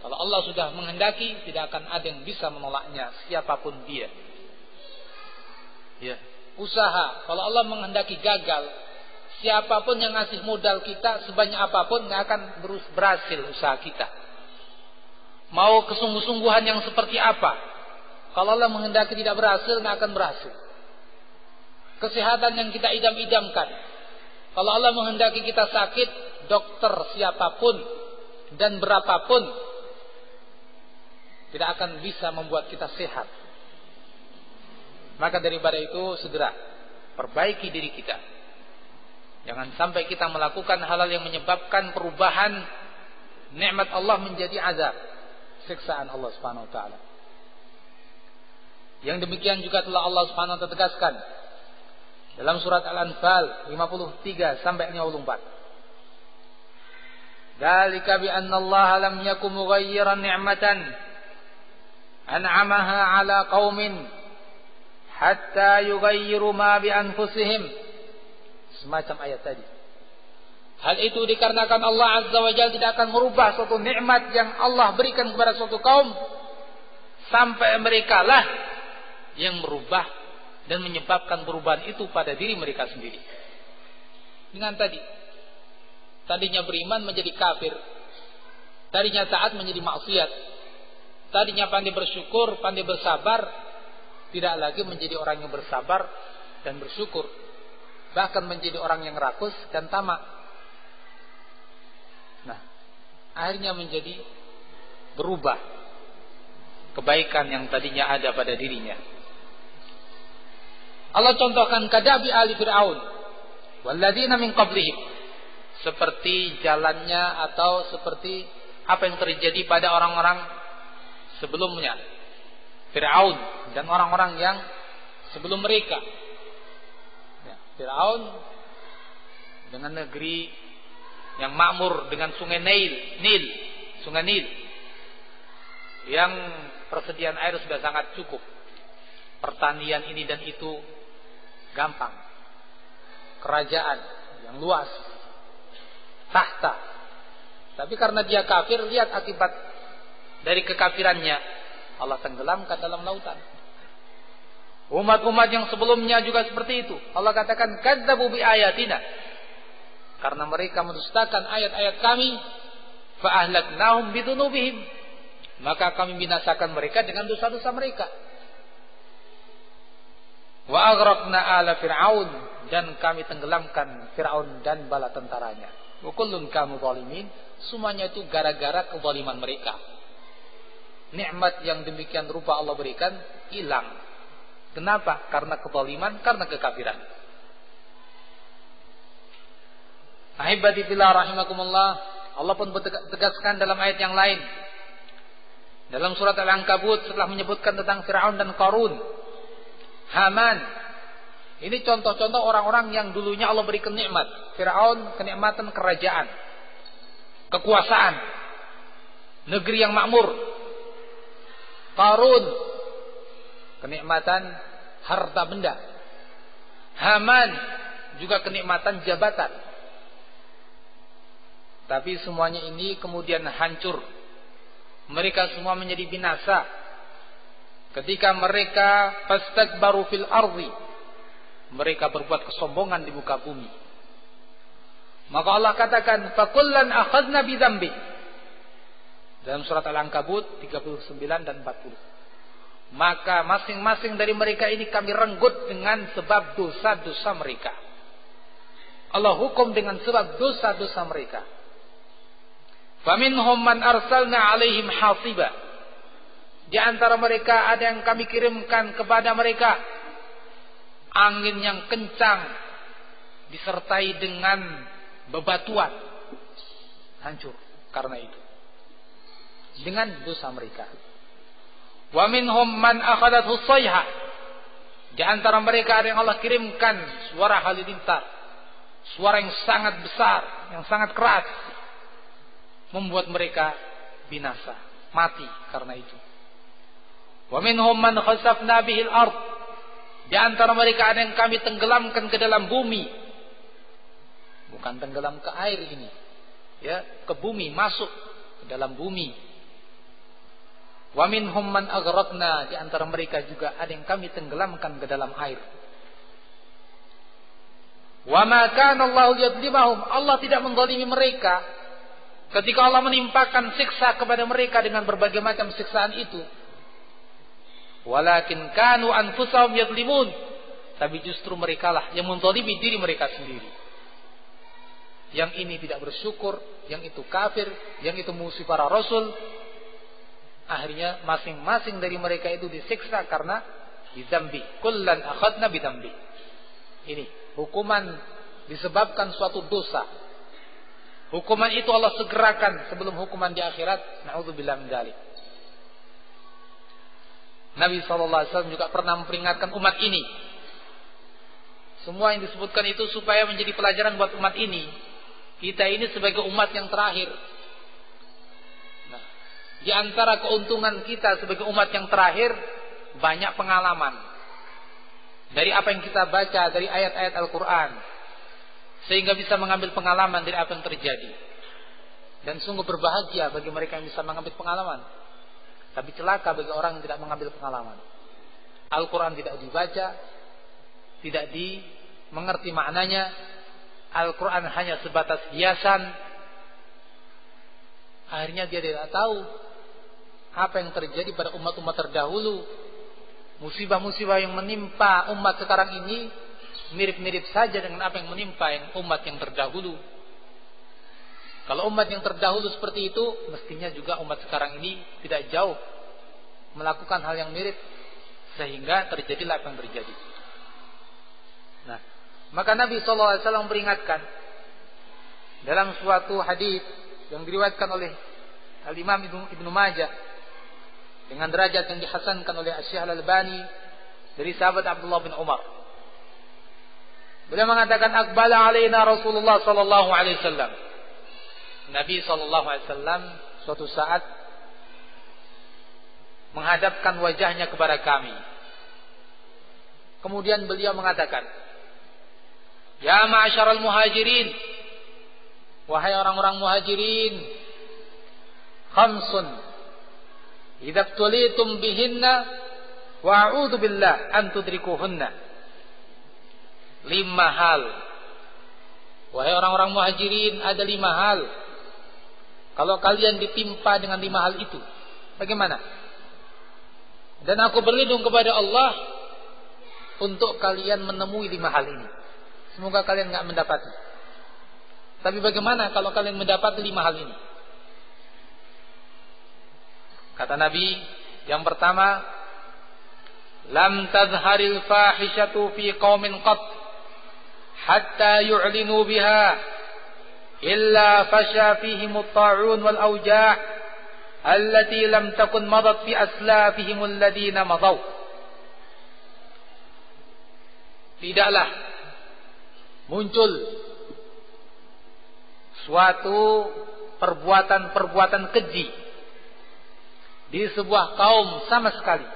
Kalau Allah sudah menghendaki, tidak akan ada yang bisa menolaknya, siapapun dia. Ya. Usaha, kalau Allah menghendaki gagal, siapapun yang ngasih modal kita sebanyak apapun nggak akan berhasil usaha kita. Mau kesungguh-sungguhan yang seperti apa, kalau Allah menghendaki tidak berhasil, nggak akan berhasil. Kesehatan yang kita idam-idamkan, kalau Allah menghendaki kita sakit, dokter siapapun dan berapapun tidak akan bisa membuat kita sehat. Maka daripada itu segera perbaiki diri kita. Jangan sampai kita melakukan hal-hal yang menyebabkan perubahan nikmat Allah menjadi azab, siksaan Allah Subhanahu wa taala. Yang demikian juga telah Allah Subhanahu wa taala tegaskan dalam surat Al-Anfal 53 sampai 54. Dzalika bi anna Allah lam yakum mughayyiran ni'matan an'amaha 'ala qaumin hatta yughayyiru ma bi anfusihim. Semacam ayat tadi. Hal itu dikarenakan Allah Azza wa Jalla tidak akan merubah suatu nikmat yang Allah berikan kepada suatu kaum sampai mereka lah yang merubah dan menyebabkan perubahan itu pada diri mereka sendiri. Dengan tadinya beriman menjadi kafir, tadinya taat menjadi maksiat, tadinya pandai bersyukur, pandai bersabar, tidak lagi menjadi orang yang bersabar dan bersyukur, bahkan menjadi orang yang rakus dan tamak. Nah, akhirnya menjadi berubah kebaikan yang tadinya ada pada dirinya. Allah contohkan kadabi ali Fir'aun walladzina min qablihim, seperti jalannya atau seperti apa yang terjadi pada orang-orang sebelumnya, Fir'aun dan orang-orang yang sebelum mereka. Ya, Fir'aun dengan negeri yang makmur dengan sungai Nil, Sungai Nil, yang persediaan air sudah sangat cukup. Pertanian ini dan itu gampang. Kerajaan yang luas, tahta. Tapi karena dia kafir, lihat akibat dari kekafirannya, Allah tenggelamkan dalam lautan. Umat-umat yang sebelumnya juga seperti itu. Allah katakan kadzabu bi ayatina. Karena mereka mendustakan ayat-ayat kami, fa ahlaknahum bidzunubihim. Maka kami binasakan mereka dengan dosa-dosa mereka. Wa aghraqna ala fir'aun, dan kami tenggelamkan Fir'aun dan bala tentaranya. Wa kullun kanu zalimin, semuanya itu gara-gara kezaliman mereka. Nikmat yang demikian rupa Allah berikan hilang. Kenapa? Karena kezaliman, karena kekafiran. Ahibati fillah rahimakumullah, Allah pun tegaskan dalam ayat yang lain. Dalam surat Al-Ankabut setelah menyebutkan tentang Fir'aun dan Qarun, Haman. Ini contoh-contoh orang-orang yang dulunya Allah berikan nikmat. Fir'aun kenikmatan kerajaan, kekuasaan, negeri yang makmur. Qarun kenikmatan harta benda. Haman juga kenikmatan jabatan. Tapi semuanya ini kemudian hancur. Mereka semua menjadi binasa ketika mereka fastakbaru fil ardi, mereka berbuat kesombongan di muka bumi. Maka Allah katakan fakullan akhadna bidzambi dalam surat Al-Ankabut 39 dan 40. Maka masing-masing dari mereka ini kami renggut dengan sebab dosa-dosa mereka. Allah hukum dengan sebab dosa-dosa mereka. Faminhum man arsalna alaihim hasiba. Di antara mereka ada yang kami kirimkan kepada mereka angin yang kencang disertai dengan bebatuan, hancur karena itu dengan dosa mereka. Wa minhum man akhadathu sayha. Di antara mereka ada yang Allah kirimkan suara halilintar, suara yang sangat besar, yang sangat keras, membuat mereka binasa, mati karena itu. Wa minhum man khasafna bihil ard. Di antara mereka ada yang kami tenggelamkan ke dalam bumi. Bukan tenggelam ke air ini, ya, ke bumi, masuk ke dalam bumi. Wa minhum man aghraqna. Di antara mereka juga ada yang kami tenggelamkan ke dalam air. Wa ma kana Allahu yadzlimahum. Allah tidak menzalimi mereka. Ketika Allah menimpakan siksa kepada mereka dengan berbagai macam siksaan itu, walakin kanu anfusahum yadzlimun. Tapi justru merekalah yang menzalimi diri mereka sendiri. Yang ini tidak bersyukur, yang itu kafir, yang itu musuh para rasul. Akhirnya masing-masing dari mereka itu disiksa karena bidzambi. Kullan akhadna bidzambi. Ini hukuman disebabkan suatu dosa. Hukuman itu Allah segerakan sebelum hukuman di akhirat. Na'udzubillah min dzalik. Nabi SAW juga pernah memperingatkan umat ini. Semua yang disebutkan itu supaya menjadi pelajaran buat umat ini. Kita ini sebagai umat yang terakhir. Nah, di antara keuntungan kita sebagai umat yang terakhir, banyak pengalaman. Dari apa yang kita baca, dari ayat-ayat Al-Quran. Sehingga bisa mengambil pengalaman dari apa yang terjadi. Dan sungguh berbahagia bagi mereka yang bisa mengambil pengalaman. Tapi celaka bagi orang yang tidak mengambil pengalaman. Al-Quran tidak dibaca, tidak dimengerti maknanya. Al-Quran hanya sebatas hiasan. Akhirnya dia tidak tahu apa yang terjadi pada umat-umat terdahulu. Musibah-musibah yang menimpa umat sekarang ini mirip-mirip saja dengan apa yang menimpa umat yang terdahulu. Kalau umat yang terdahulu seperti itu, mestinya juga umat sekarang ini tidak jauh melakukan hal yang mirip, sehingga terjadilah apa yang terjadi. Nah, maka Nabi SAW memperingatkan dalam suatu hadis yang diriwayatkan oleh Al-Imam Ibnu Majah dengan derajat yang dihasankan oleh Asy-Syaikh Al-Albani dari sahabat Abdullah bin Umar. Beliau mengatakan aqbala alaina Rasulullah sallallahu alaihi wasallam. Nabi sallallahu alaihi wasallam suatu saat menghadapkan wajahnya kepada kami. Kemudian beliau mengatakan, "Ya ma'asyaral muhajirin, wahai orang-orang muhajirin, khamsun idza tulitum bihinna wa a'udzu billah an tudrikuhunna." 5 hal. Wahai orang-orang muhajirin, ada 5 hal. Kalau kalian ditimpa dengan 5 hal itu, bagaimana? Dan aku berlindung kepada Allah untuk kalian menemui 5 hal ini. Semoga kalian enggak mendapati. Tapi bagaimana kalau kalian mendapati 5 hal ini? Kata Nabi, yang pertama, lam tazharil fahishatu fi qaumin qat hatta yu'linu biha illa fasha fihim at-ta'un wal awja' allati lam takun madat fi aslafihim alladhina madaw. Tidaklah muncul suatu perbuatan-perbuatan keji di sebuah kaum sama sekali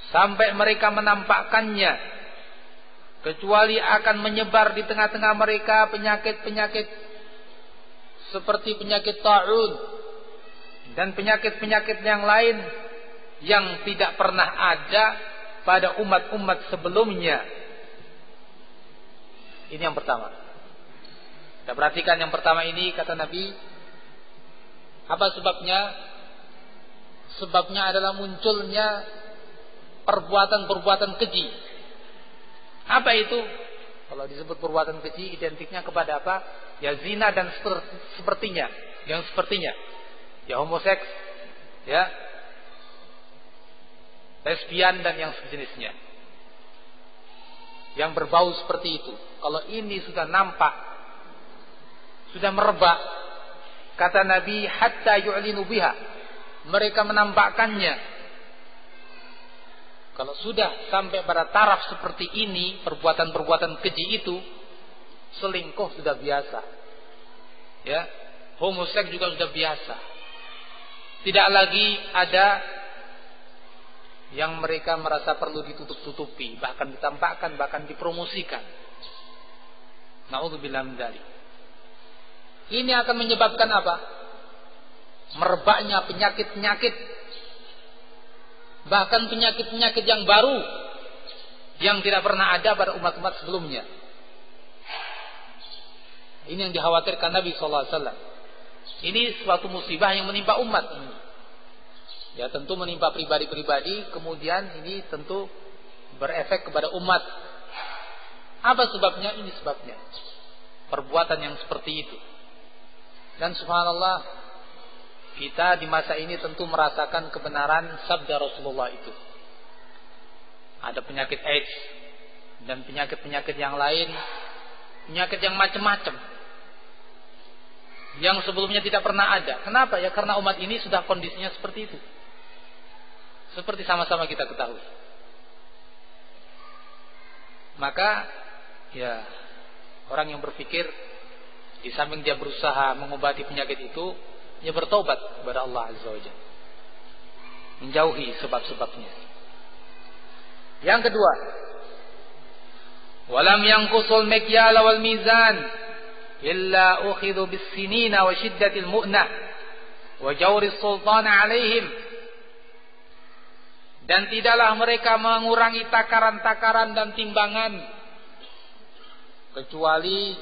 sampai mereka menampakkannya, kecuali akan menyebar di tengah-tengah mereka penyakit-penyakit seperti penyakit ta'un dan penyakit-penyakit yang lain yang tidak pernah ada pada umat-umat sebelumnya. Ini yang pertama. Kita perhatikan yang pertama ini, kata Nabi, apa sebabnya? Sebabnya adalah munculnya perbuatan-perbuatan keji. Apa itu? Kalau disebut perbuatan keji, identiknya kepada apa? Ya zina dan sepertinya, yang sepertinya. Ya homoseks, ya lesbian dan yang sejenisnya. Yang berbau seperti itu. Kalau ini sudah nampak, sudah merebak, kata Nabi, hatta yu'linu biha, mereka menampakkannya. Kalau sudah sampai pada taraf seperti ini, perbuatan-perbuatan keji itu, selingkuh sudah biasa, ya, homoseks juga sudah biasa. Tidak lagi ada yang mereka merasa perlu ditutup-tutupi, bahkan ditampakkan, bahkan dipromosikan. Na'udzubillah min dzalik. Ini akan menyebabkan apa? Merebaknya penyakit-penyakit, bahkan penyakit-penyakit yang baru yang tidak pernah ada pada umat-umat sebelumnya. Ini yang dikhawatirkan Nabi SAW. Ini suatu musibah yang menimpa umat ini. Ya tentu menimpa pribadi-pribadi, kemudian ini tentu berefek kepada umat. Apa sebabnya? Ini sebabnya perbuatan yang seperti itu. Dan subhanallah, kita di masa ini tentu merasakan kebenaran sabda Rasulullah itu. Ada penyakit AIDS dan penyakit-penyakit yang lain, penyakit yang macam-macam, yang sebelumnya tidak pernah ada. Kenapa? Ya karena umat ini sudah kondisinya seperti itu. Seperti sama-sama kita ketahui. Maka ya orang yang berpikir di samping dia berusaha mengobati penyakit itu, dia bertobat kepada Allah Azza wa Jalla, menjauhi sebab-sebabnya. Yang kedua, walam yanqusul mikyal wal mizan illa ukhidhu bis sinina wa shiddatil mu'nah wa jawri sultan alaihim. Dan tidaklah mereka mengurangi takaran-takaran dan timbangan, kecuali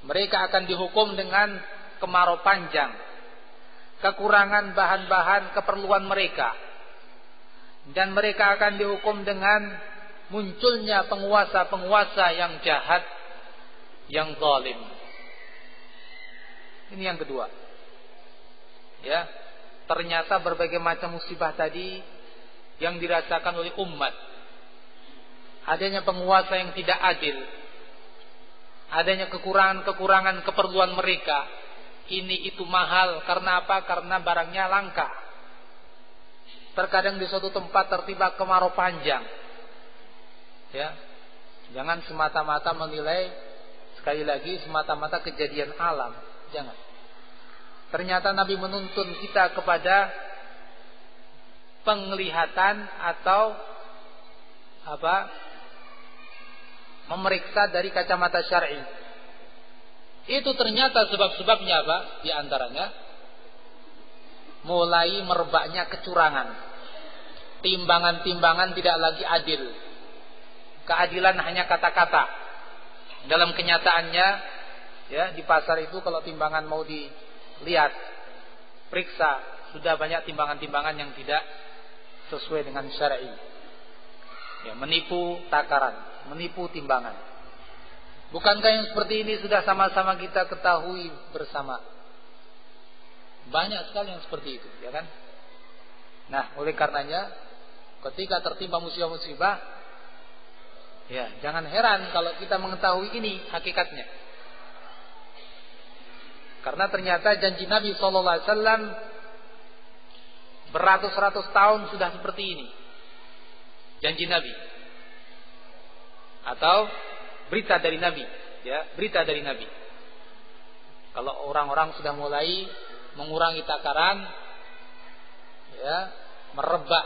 mereka akan dihukum dengan kemarau panjang, kekurangan bahan-bahan keperluan mereka, dan mereka akan dihukum dengan munculnya penguasa-penguasa yang jahat, yang zalim. Ini yang kedua. Ya, ternyata berbagai macam musibah tadi yang dirasakan oleh umat, adanya penguasa yang tidak adil, adanya kekurangan-kekurangan keperluan mereka, ini itu mahal. Karena apa? Karena barangnya langka. Terkadang di suatu tempat tertiba kemarau panjang. Ya, jangan semata-mata menilai, sekali lagi semata-mata kejadian alam, jangan. ternyata Nabi menuntun kita kepada penglihatan atau memeriksa dari kacamata syar'i. Itu ternyata sebab-sebabnya Di antaranya mulai merebaknya kecurangan. Timbangan-timbangan tidak lagi adil. Keadilan hanya kata-kata. Dalam kenyataannya, di pasar itu kalau timbangan mau dilihat, periksa, sudah banyak timbangan-timbangan yang tidak sesuai dengan syar'i. Menipu takaran, menipu timbangan. Bukankah yang seperti ini sudah sama-sama kita ketahui bersama? Banyak sekali yang seperti itu, ya kan? Nah, oleh karenanya ketika tertimpa musibah-musibah, jangan heran kalau kita mengetahui ini hakikatnya. Karena ternyata janji Nabi SAW beratus-ratus tahun sudah seperti ini. Janji Nabi atau berita dari Nabi, berita dari Nabi. Kalau orang-orang sudah mulai mengurangi takaran, merebak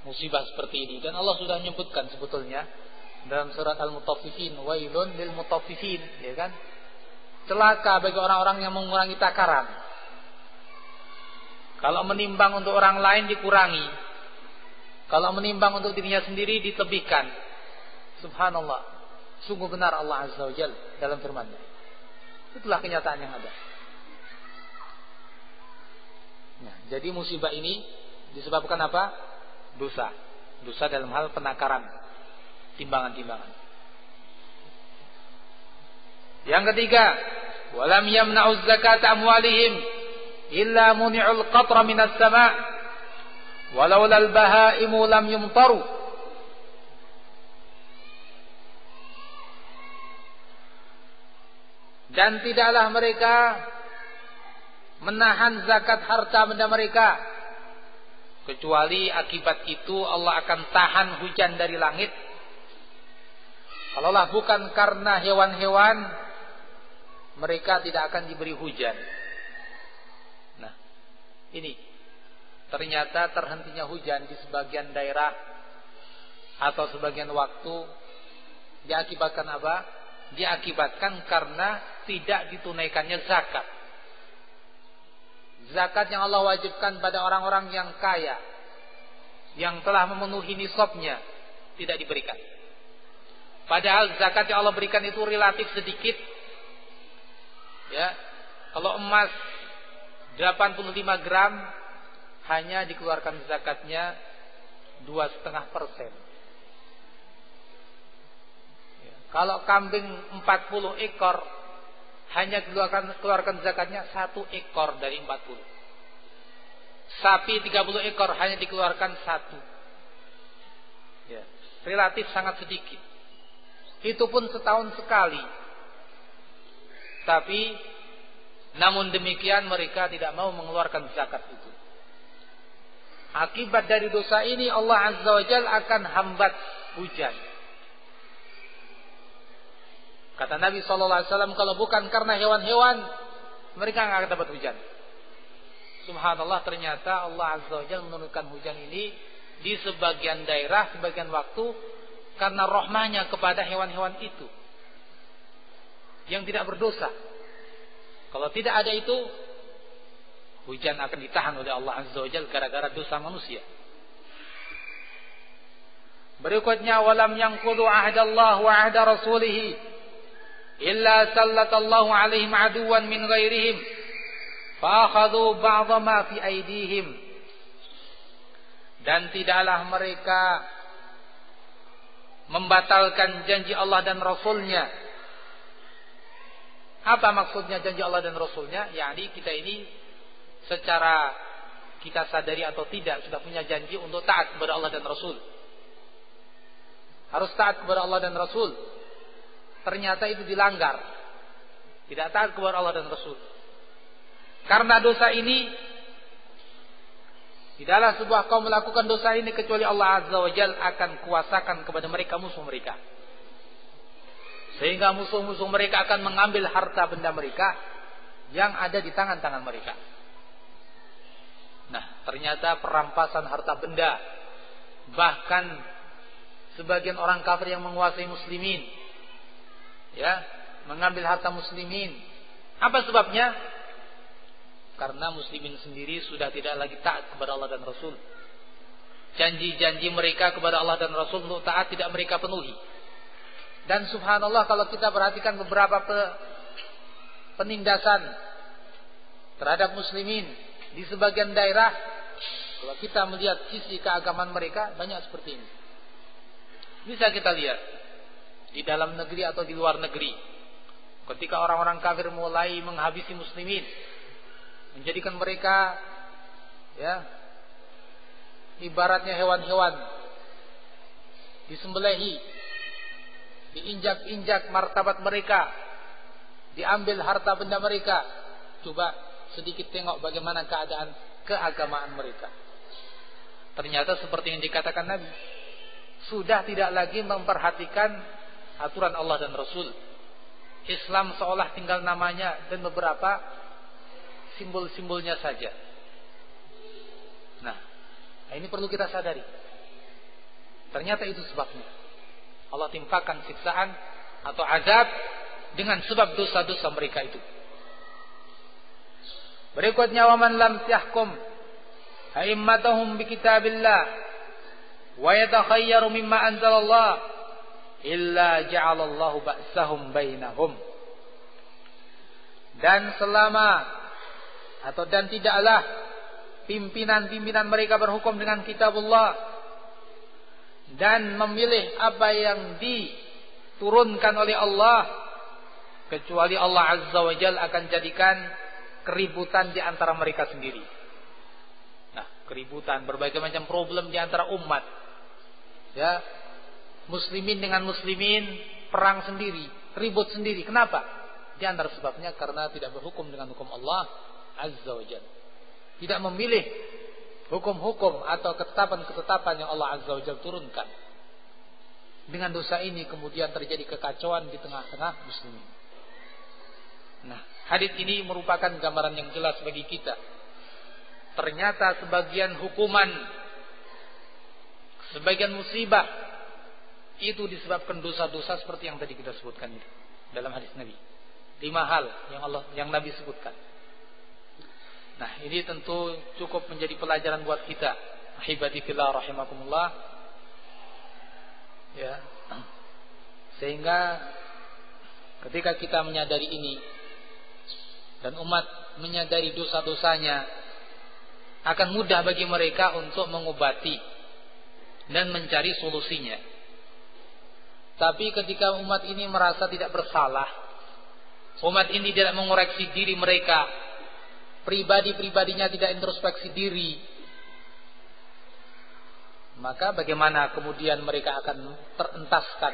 musibah seperti ini, dan Allah sudah menyebutkan sebetulnya dalam surat Al-Mutaffifin, wailun lil mutaffifin, kan? Celaka bagi orang-orang yang mengurangi takaran. Kalau menimbang untuk orang lain dikurangi, kalau menimbang untuk dirinya sendiri ditebihkan. Subhanallah, sungguh benar Allah Azza wa Jalla dalam firman-Nya. Itulah kenyataan yang ada. Nah, jadi musibah ini disebabkan apa? Dosa. Dosa dalam hal penakaran, timbangan-timbangan. Yang ketiga, walam yamna'uz zakata amwalihim illa muni'ul qatra minas sama' walaula al-bahaimu lam yumtaru. Dan tidaklah mereka menahan zakat harta benda mereka, kecuali akibat itu Allah akan tahan hujan dari langit. Kalaulah bukan karena hewan-hewan, mereka tidak akan diberi hujan. Nah, ini ternyata terhentinya hujan di sebagian daerah atau sebagian waktu diakibatkan apa? Diakibatkan karena tidak ditunaikannya zakat. Zakat yang Allah wajibkan pada orang-orang yang kaya, yang telah memenuhi nisabnya, tidak diberikan. Padahal zakat yang Allah berikan itu relatif sedikit. Kalau emas 85 gram hanya dikeluarkan zakatnya 2,5%. Kalau kambing 40 ekor hanya keluarkan zakatnya 1 ekor dari 40. Sapi 30 ekor hanya dikeluarkan 1. Relatif sangat sedikit. Itu pun setahun sekali. Tapi namun demikian mereka tidak mau mengeluarkan zakat itu. Akibat dari dosa ini Allah Azza wa Jalla akan hambat hujan. Kata Nabi SAW, kalau bukan karena hewan-hewan, mereka nggak akan dapat hujan. Subhanallah, ternyata Allah Azza wa Jalla menurunkan hujan ini di sebagian daerah, sebagian waktu, karena rahmanya kepada hewan-hewan itu yang tidak berdosa. Kalau tidak ada itu, hujan akan ditahan oleh Allah Azza wa Jalla gara-gara dosa manusia. Berikutnya, walam yanqudu ahdallahi wa ahda rasulih illa sallatallahu alaihim aduwan min ghairihim fa akhadhu ba'dha ma fi aydihim. Dan tidaklah mereka membatalkan janji Allah dan Rasulnya. Apa maksudnya janji Allah dan Rasulnya? Yani kita ini secara kita sadari atau tidak sudah punya janji untuk taat kepada Allah dan Rasul. Harus taat kepada Allah dan Rasul. Ternyata itu dilanggar. Tidak taat kepada Allah dan Rasul. Karena dosa ini, tidaklah sebuah kaum melakukan dosa ini kecuali Allah Azza wa Jalla akan kuasakan kepada mereka musuh mereka. Sehingga musuh-musuh mereka akan mengambil harta benda mereka yang ada di tangan-tangan mereka. Nah, ternyata perampasan harta benda, bahkan sebagian orang kafir yang menguasai muslimin, ya, mengambil harta muslimin. Apa sebabnya? Karena muslimin sendiri sudah tidak lagi taat kepada Allah dan Rasul. Janji-janji mereka kepada Allah dan Rasul untuk taat tidak mereka penuhi. Dan subhanallah, kalau kita perhatikan beberapa penindasan terhadap muslimin di sebagian daerah, kalau kita melihat sisi keagamaan mereka, banyak seperti ini. Bisa kita lihat di dalam negeri atau di luar negeri, ketika orang-orang kafir mulai menghabisi muslimin, menjadikan mereka, ya, ibaratnya hewan-hewan, disembelihi, diinjak-injak martabat mereka, diambil harta benda mereka. Coba sedikit tengok bagaimana keadaan keagamaan mereka. Ternyata seperti yang dikatakan Nabi, sudah tidak lagi memperhatikan aturan Allah dan Rasul. Islam seolah tinggal namanya dan beberapa simbol-simbolnya saja. Nah, ini perlu kita sadari. Ternyata itu sebabnya Allah timpakan siksaan atau azab dengan sebab dosa-dosa mereka itu. Berikutnya, wa man lam yahkum a'immatuhum bi kitabillah wa yatakhayyaru mimma anzalallah illa ja'alallahu ba'sahum bainahum. Dan tidaklah pimpinan-pimpinan mereka berhukum dengan kitabullah dan memilih apa yang diturunkan oleh Allah, kecuali Allah Azza wa Jalla akan jadikan keributan di antara mereka sendiri. Nah, keributan, berbagai macam problem di antara umat, ya, muslimin dengan muslimin perang sendiri, ribut sendiri. Kenapa? Di antara sebabnya karena tidak berhukum dengan hukum Allah Azza wa Jalla, tidak memilih hukum-hukum atau ketetapan-ketetapan yang Allah Azza wa Jalla turunkan. Dengan dosa ini kemudian terjadi kekacauan di tengah-tengah muslimin. Nah, hadis ini merupakan gambaran yang jelas bagi kita. Ternyata sebagian hukuman, sebagian musibah itu disebabkan dosa-dosa seperti yang tadi kita sebutkan itu dalam hadis Nabi. 5 hal yang Nabi sebutkan. Nah, ini tentu cukup menjadi pelajaran buat kita. Ahibati fillah rahimakumullah. Ya. Sehingga ketika kita menyadari ini dan umat menyadari dosa-dosanya, akan mudah bagi mereka untuk mengobati dan mencari solusinya. Tapi ketika umat ini merasa tidak bersalah, umat ini tidak mengoreksi diri mereka, pribadi-pribadinya tidak introspeksi diri, maka bagaimana kemudian mereka akan terentaskan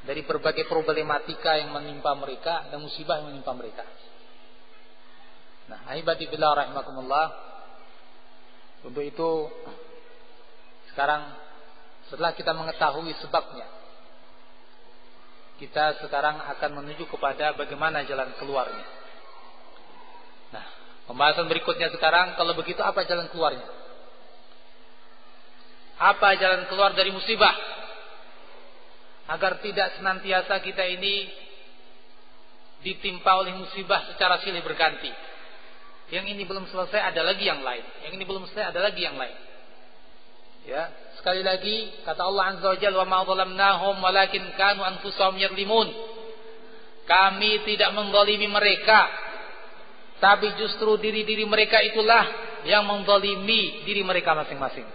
dari berbagai problematika yang menimpa mereka dan musibah yang menimpa mereka. Nah, ahibati billah rahimakumullah, untuk itu sekarang setelah kita mengetahui sebabnya, kita sekarang akan menuju kepada bagaimana jalan keluarnya. Nah, pembahasan berikutnya sekarang, kalau begitu apa jalan keluarnya? Apa jalan keluar dari musibah? Agar tidak senantiasa kita ini ditimpa oleh musibah secara silih berganti. Yang ini belum selesai, ada lagi yang lain. Yang ini belum selesai, ada lagi yang lain. Ya, sekali lagi kata Allah Azza wa Jalla, "Wa ma zalamnahum walakin kanu anfusahum yadhlimun." Kami tidak menzalimi mereka, tapi justru diri-diri mereka itulah yang menzalimi diri mereka masing-masing.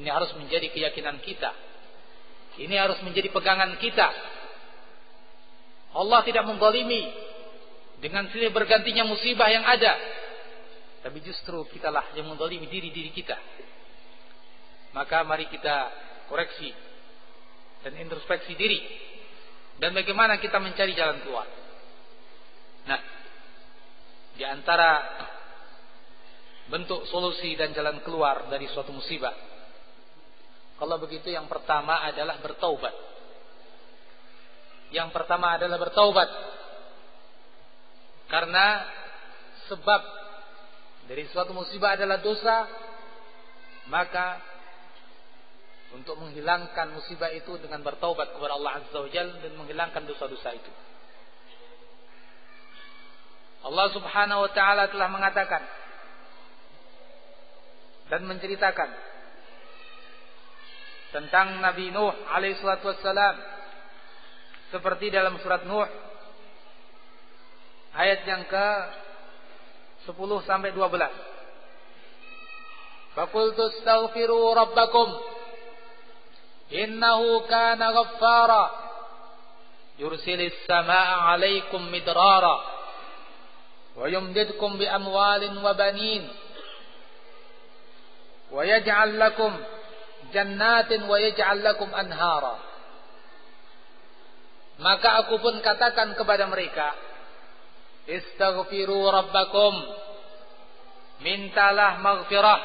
Ini harus menjadi keyakinan kita. Ini harus menjadi pegangan kita. Allah tidak menzalimi dengan silih bergantinya musibah yang ada, tapi justru kitalah yang menzalimi diri-diri kita. Maka mari kita koreksi dan introspeksi diri, dan bagaimana kita mencari jalan keluar. Nah, di antara bentuk solusi dan jalan keluar dari suatu musibah, kalau begitu yang pertama adalah bertaubat. Yang pertama adalah bertaubat. Karena sebab dari suatu musibah adalah dosa, maka untuk menghilangkan musibah itu dengan bertaubat kepada Allah Azza wa Jalla dan menghilangkan dosa-dosa itu. Allah Subhanahu wa taala telah mengatakan dan menceritakan tentang Nabi Nuh alaihi salatu wassalam seperti dalam surat Nuh ayat yang ke-10 sampai 12. Faqultu astaghfiru rabbakum innahu kana ghaffara yursilis samaa'a 'alaikum midrara wa yumdidkum bi amwalin wa banin wa yaj'al lakum jannatin wa yaj'al lakum anhara. Maka aku pun katakan kepada mereka, istaghfiru rabbakum, mintalah maghfirah,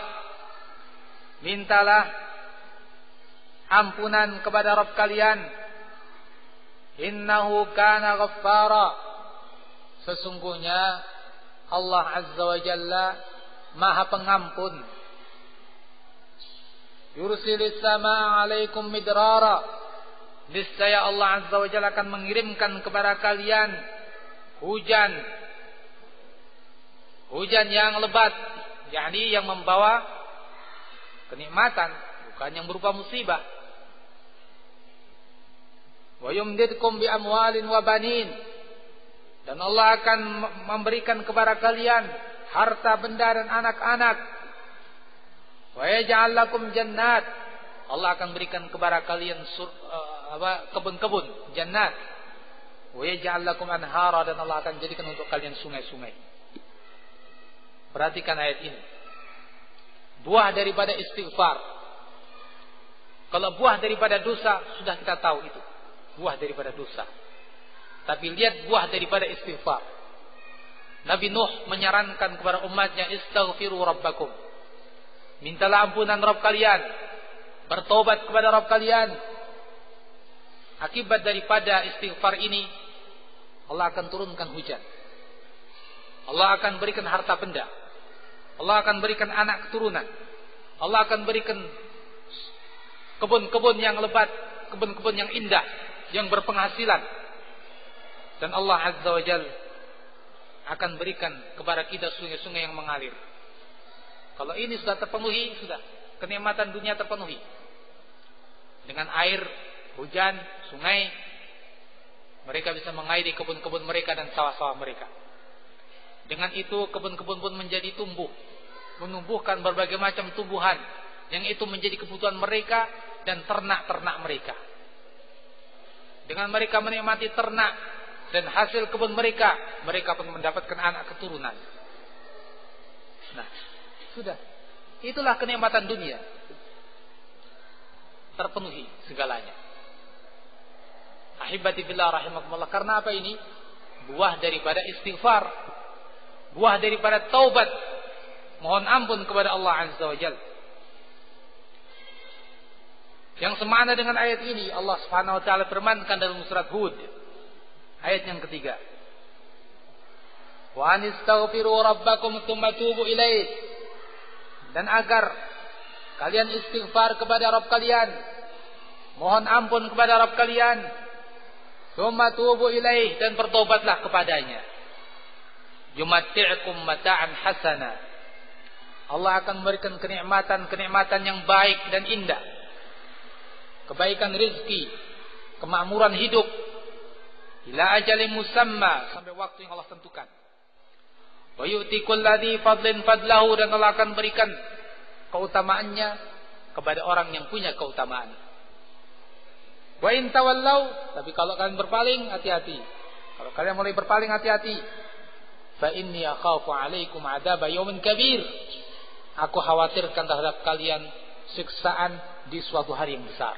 mintalah ampunan kepada Rabb kalian. Innahu kana ghaffara, sesungguhnya Allah Azza wa Jalla Maha Pengampun. Yursilis samaa'a 'alaikum midrara, niscaya Allah Azza wa Jalla akan mengirimkan kepada kalian hujan yang lebat, yakni yang membawa kenikmatan, bukan yang berupa musibah. Wa yumdidkum bi amwalin wa banin, dan Allah akan memberikan kepada kalian harta benda dan anak-anak. Wa yaj'al lakum jannat, Allah akan berikan kepada kalian kebun-kebun, jannat. Wa yaj'al lakum anhara, dan Allah akan jadikan untuk kalian sungai-sungai. Perhatikan ayat ini. Buah daripada istighfar. Kalau buah daripada dosa sudah kita tahu itu, buah daripada dosa. Tapi lihat buah daripada istighfar. Nabi Nuh menyarankan kepada umatnya, istaghfiru rabbakum, mintalah ampunan Rabb kalian, bertobat kepada Rabb kalian. Akibat daripada istighfar ini, Allah akan turunkan hujan, Allah akan berikan harta benda, Allah akan berikan anak keturunan, Allah akan berikan kebun-kebun yang lebat, kebun-kebun yang indah, yang berpenghasilan. Dan Allah Azza wa Jalla akan berikan kepada kita sungai-sungai yang mengalir. Kalau ini sudah terpenuhi, sudah kenikmatan dunia terpenuhi. Dengan air, hujan, sungai, mereka bisa mengairi kebun-kebun mereka dan sawah-sawah mereka. Dengan itu kebun-kebun pun menjadi tumbuh, menumbuhkan berbagai macam tumbuhan yang itu menjadi kebutuhan mereka dan ternak-ternak mereka. Dengan mereka menikmati ternak dan hasil kebun mereka, mereka pun mendapatkan anak keturunan. Nah, sudah. Itulah kenikmatan dunia. Terpenuhi segalanya. Ahibati fillah rahimakumullah. Karena apa ini? Buah daripada istighfar, buah daripada taubat, mohon ampun kepada Allah Azza wa Jalla. Yang semakna dengan ayat ini, Allah Subhanahu wa taala firmankan dalam surat Hud ayat yang ketiga. Wa anistaghfiru rabbakum tsumma tubu ilaih, dan agar kalian istighfar kepada Rabb kalian, mohon ampun kepada Rabb kalian, tsumma tubu ilaih, dan bertobatlah kepadanya. Yumatti'ukum mata'an hasana, Allah akan memberikan kenikmatan-kenikmatan yang baik dan indah, kebaikan rezeki, kemakmuran hidup, ila ajalin musamma, sampai waktu yang Allah tentukan. Wa yu'ti kulladzi fadlin fadlahu, dan Allah akan berikan keutamaannya kepada orang yang punya keutamaan. Wa in tawallau, tapi kalau kalian berpaling, hati-hati. Kalau kalian mulai berpaling, hati-hati. Fa inni akhafu 'alaikum 'adzaba yaumin kabir, aku khawatirkan terhadap kalian siksaan di suatu hari yang besar.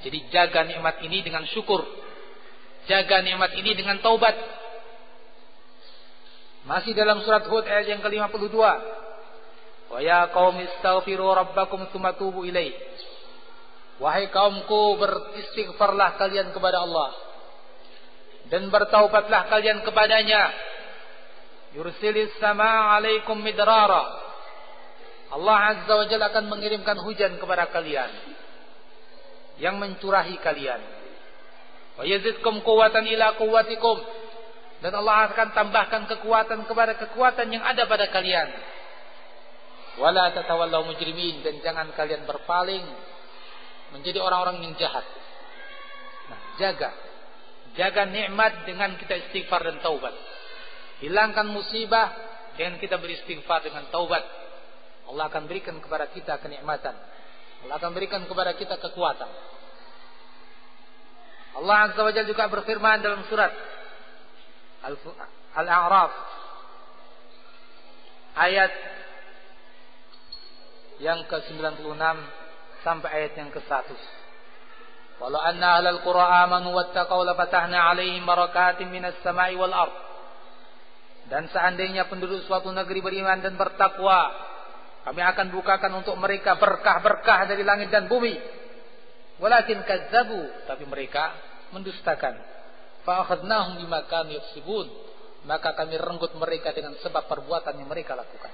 Jadi jaga nikmat ini dengan syukur, jaga nikmat ini dengan taubat. Masih dalam surat Hud ayat yang ke-52. Wa ya qaumi istaghfiru rabbakum tsumma tubu ilaih. Wahai kaumku, beristighfarlah kalian kepada Allah, dan bertaubatlah kalian kepadanya. Yursilis sama 'alaikum midrara. Allah Azza wa Jalla akan mengirimkan hujan kepada kalian yang mencurahi kalian. Wa yazidkum quwwatan ila quwwatikum, dan Allah akan tambahkan kekuatan kepada kekuatan yang ada pada kalian. Wala tatawallaw mujrimin, dan jangan kalian berpaling menjadi orang-orang yang jahat. Nah, jaga nikmat dengan kita istighfar dan taubat. Hilangkan musibah dengan kita beristighfar dengan taubat. Allah akan berikan kepada kita kenikmatan. Allah akan berikan kepada kita kekuatan. Allah Azza wa Jalla juga berfirman dalam surat Al-A'raf ayat yang ke-96 sampai ayat yang ke-100. Walau anna ahlal qura amanu wattaqaw lafatahna 'alaihim barakatin minas sama'i wal ard. Dan seandainya penduduk suatu negeri beriman dan bertakwa, kami akan bukakan untuk mereka berkah-berkah dari langit dan bumi. Walakin kazzabu, tapi mereka mendustakan. Fa akhadnahum bima kanu yaksibun, maka kami renggut mereka dengan sebab perbuatan yang mereka lakukan.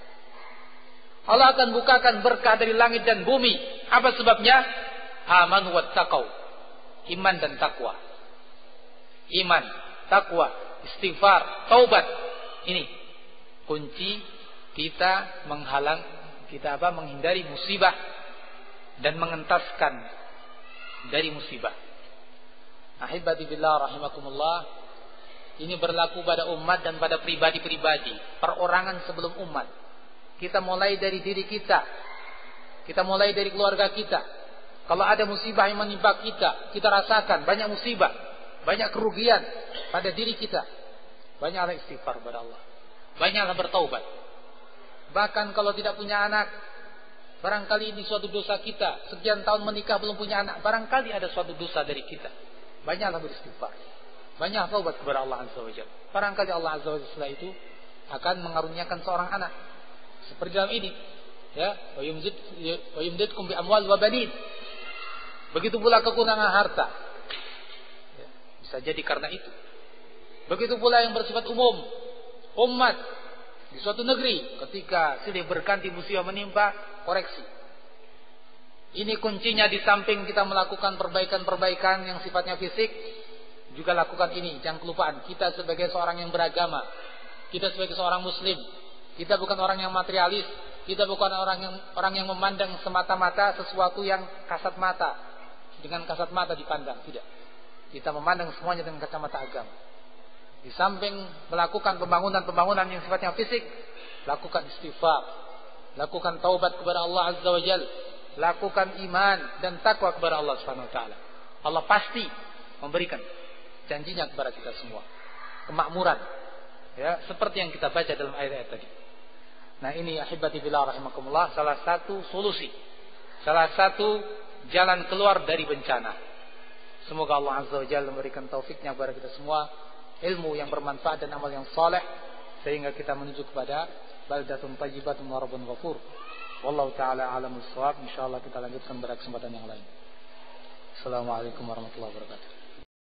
Allah akan bukakan berkah dari langit dan bumi. Apa sebabnya? Amanu wattaqau. Iman dan takwa. Iman, takwa, istighfar, taubat. Ini kunci kita menghindari musibah dan mengentaskan dari musibah. Ahibati billah rahimakumullah. Ini berlaku pada umat dan pada pribadi-pribadi, perorangan sebelum umat. Kita mulai dari diri kita. Kita mulai dari keluarga kita. Kalau ada musibah yang menimpa kita, kita rasakan banyak musibah, banyak kerugian pada diri kita. Banyaklah istighfar kepada Allah. Banyaklah bertaubat. Bahkan kalau tidak punya anak, barangkali ini suatu dosa kita. Sekian tahun menikah belum punya anak, barangkali ada suatu dosa dari kita. Banyaklah beristighfar. Banyak taubat kepada Allah Azza wa Jalla. Barangkali Allah Azza wa Jalla setelah itu akan mengaruniakan seorang anak. Seperti dalam ini, ya, wa yumdidkum bi amwal wa banin. Begitu pula kekurangan harta. Ya, bisa jadi karena itu. Begitu pula yang bersifat umum, umat di suatu negeri, ketika silih berganti musibah menimpa, koreksi. Ini kuncinya, di samping kita melakukan perbaikan-perbaikan yang sifatnya fisik, juga lakukan ini. Jangan kelupaan, kita sebagai seorang yang beragama, kita sebagai seorang muslim, kita bukan orang yang materialis, kita bukan orang yang memandang semata-mata sesuatu yang kasat mata, dengan kasat mata dipandang, tidak. Kita memandang semuanya dengan kacamata agama. Di samping melakukan pembangunan yang sifatnya fisik, lakukan istighfar, lakukan taubat kepada Allah Azza wa Jalla, lakukan iman dan takwa kepada Allah Subhanahu wa taala. Allah pasti memberikan janjinya kepada kita semua kemakmuran, ya, seperti yang kita baca dalam ayat-ayat tadi. Nah, ini ahibati billah rahimakumullah, salah satu solusi, salah satu jalan keluar dari bencana. Semoga Allah Azza wa Jalla memberikan taufiknya kepada kita semua, ilmu yang bermanfaat dan amal yang saleh, sehingga kita menuju kepada baldatun thayyibatun wa rabbun ghafur. Wallahu taala a'lamul shawab. Insyaallah kita lanjutkan pada kesempatan yang lain. Assalamualaikum warahmatullahi wabarakatuh.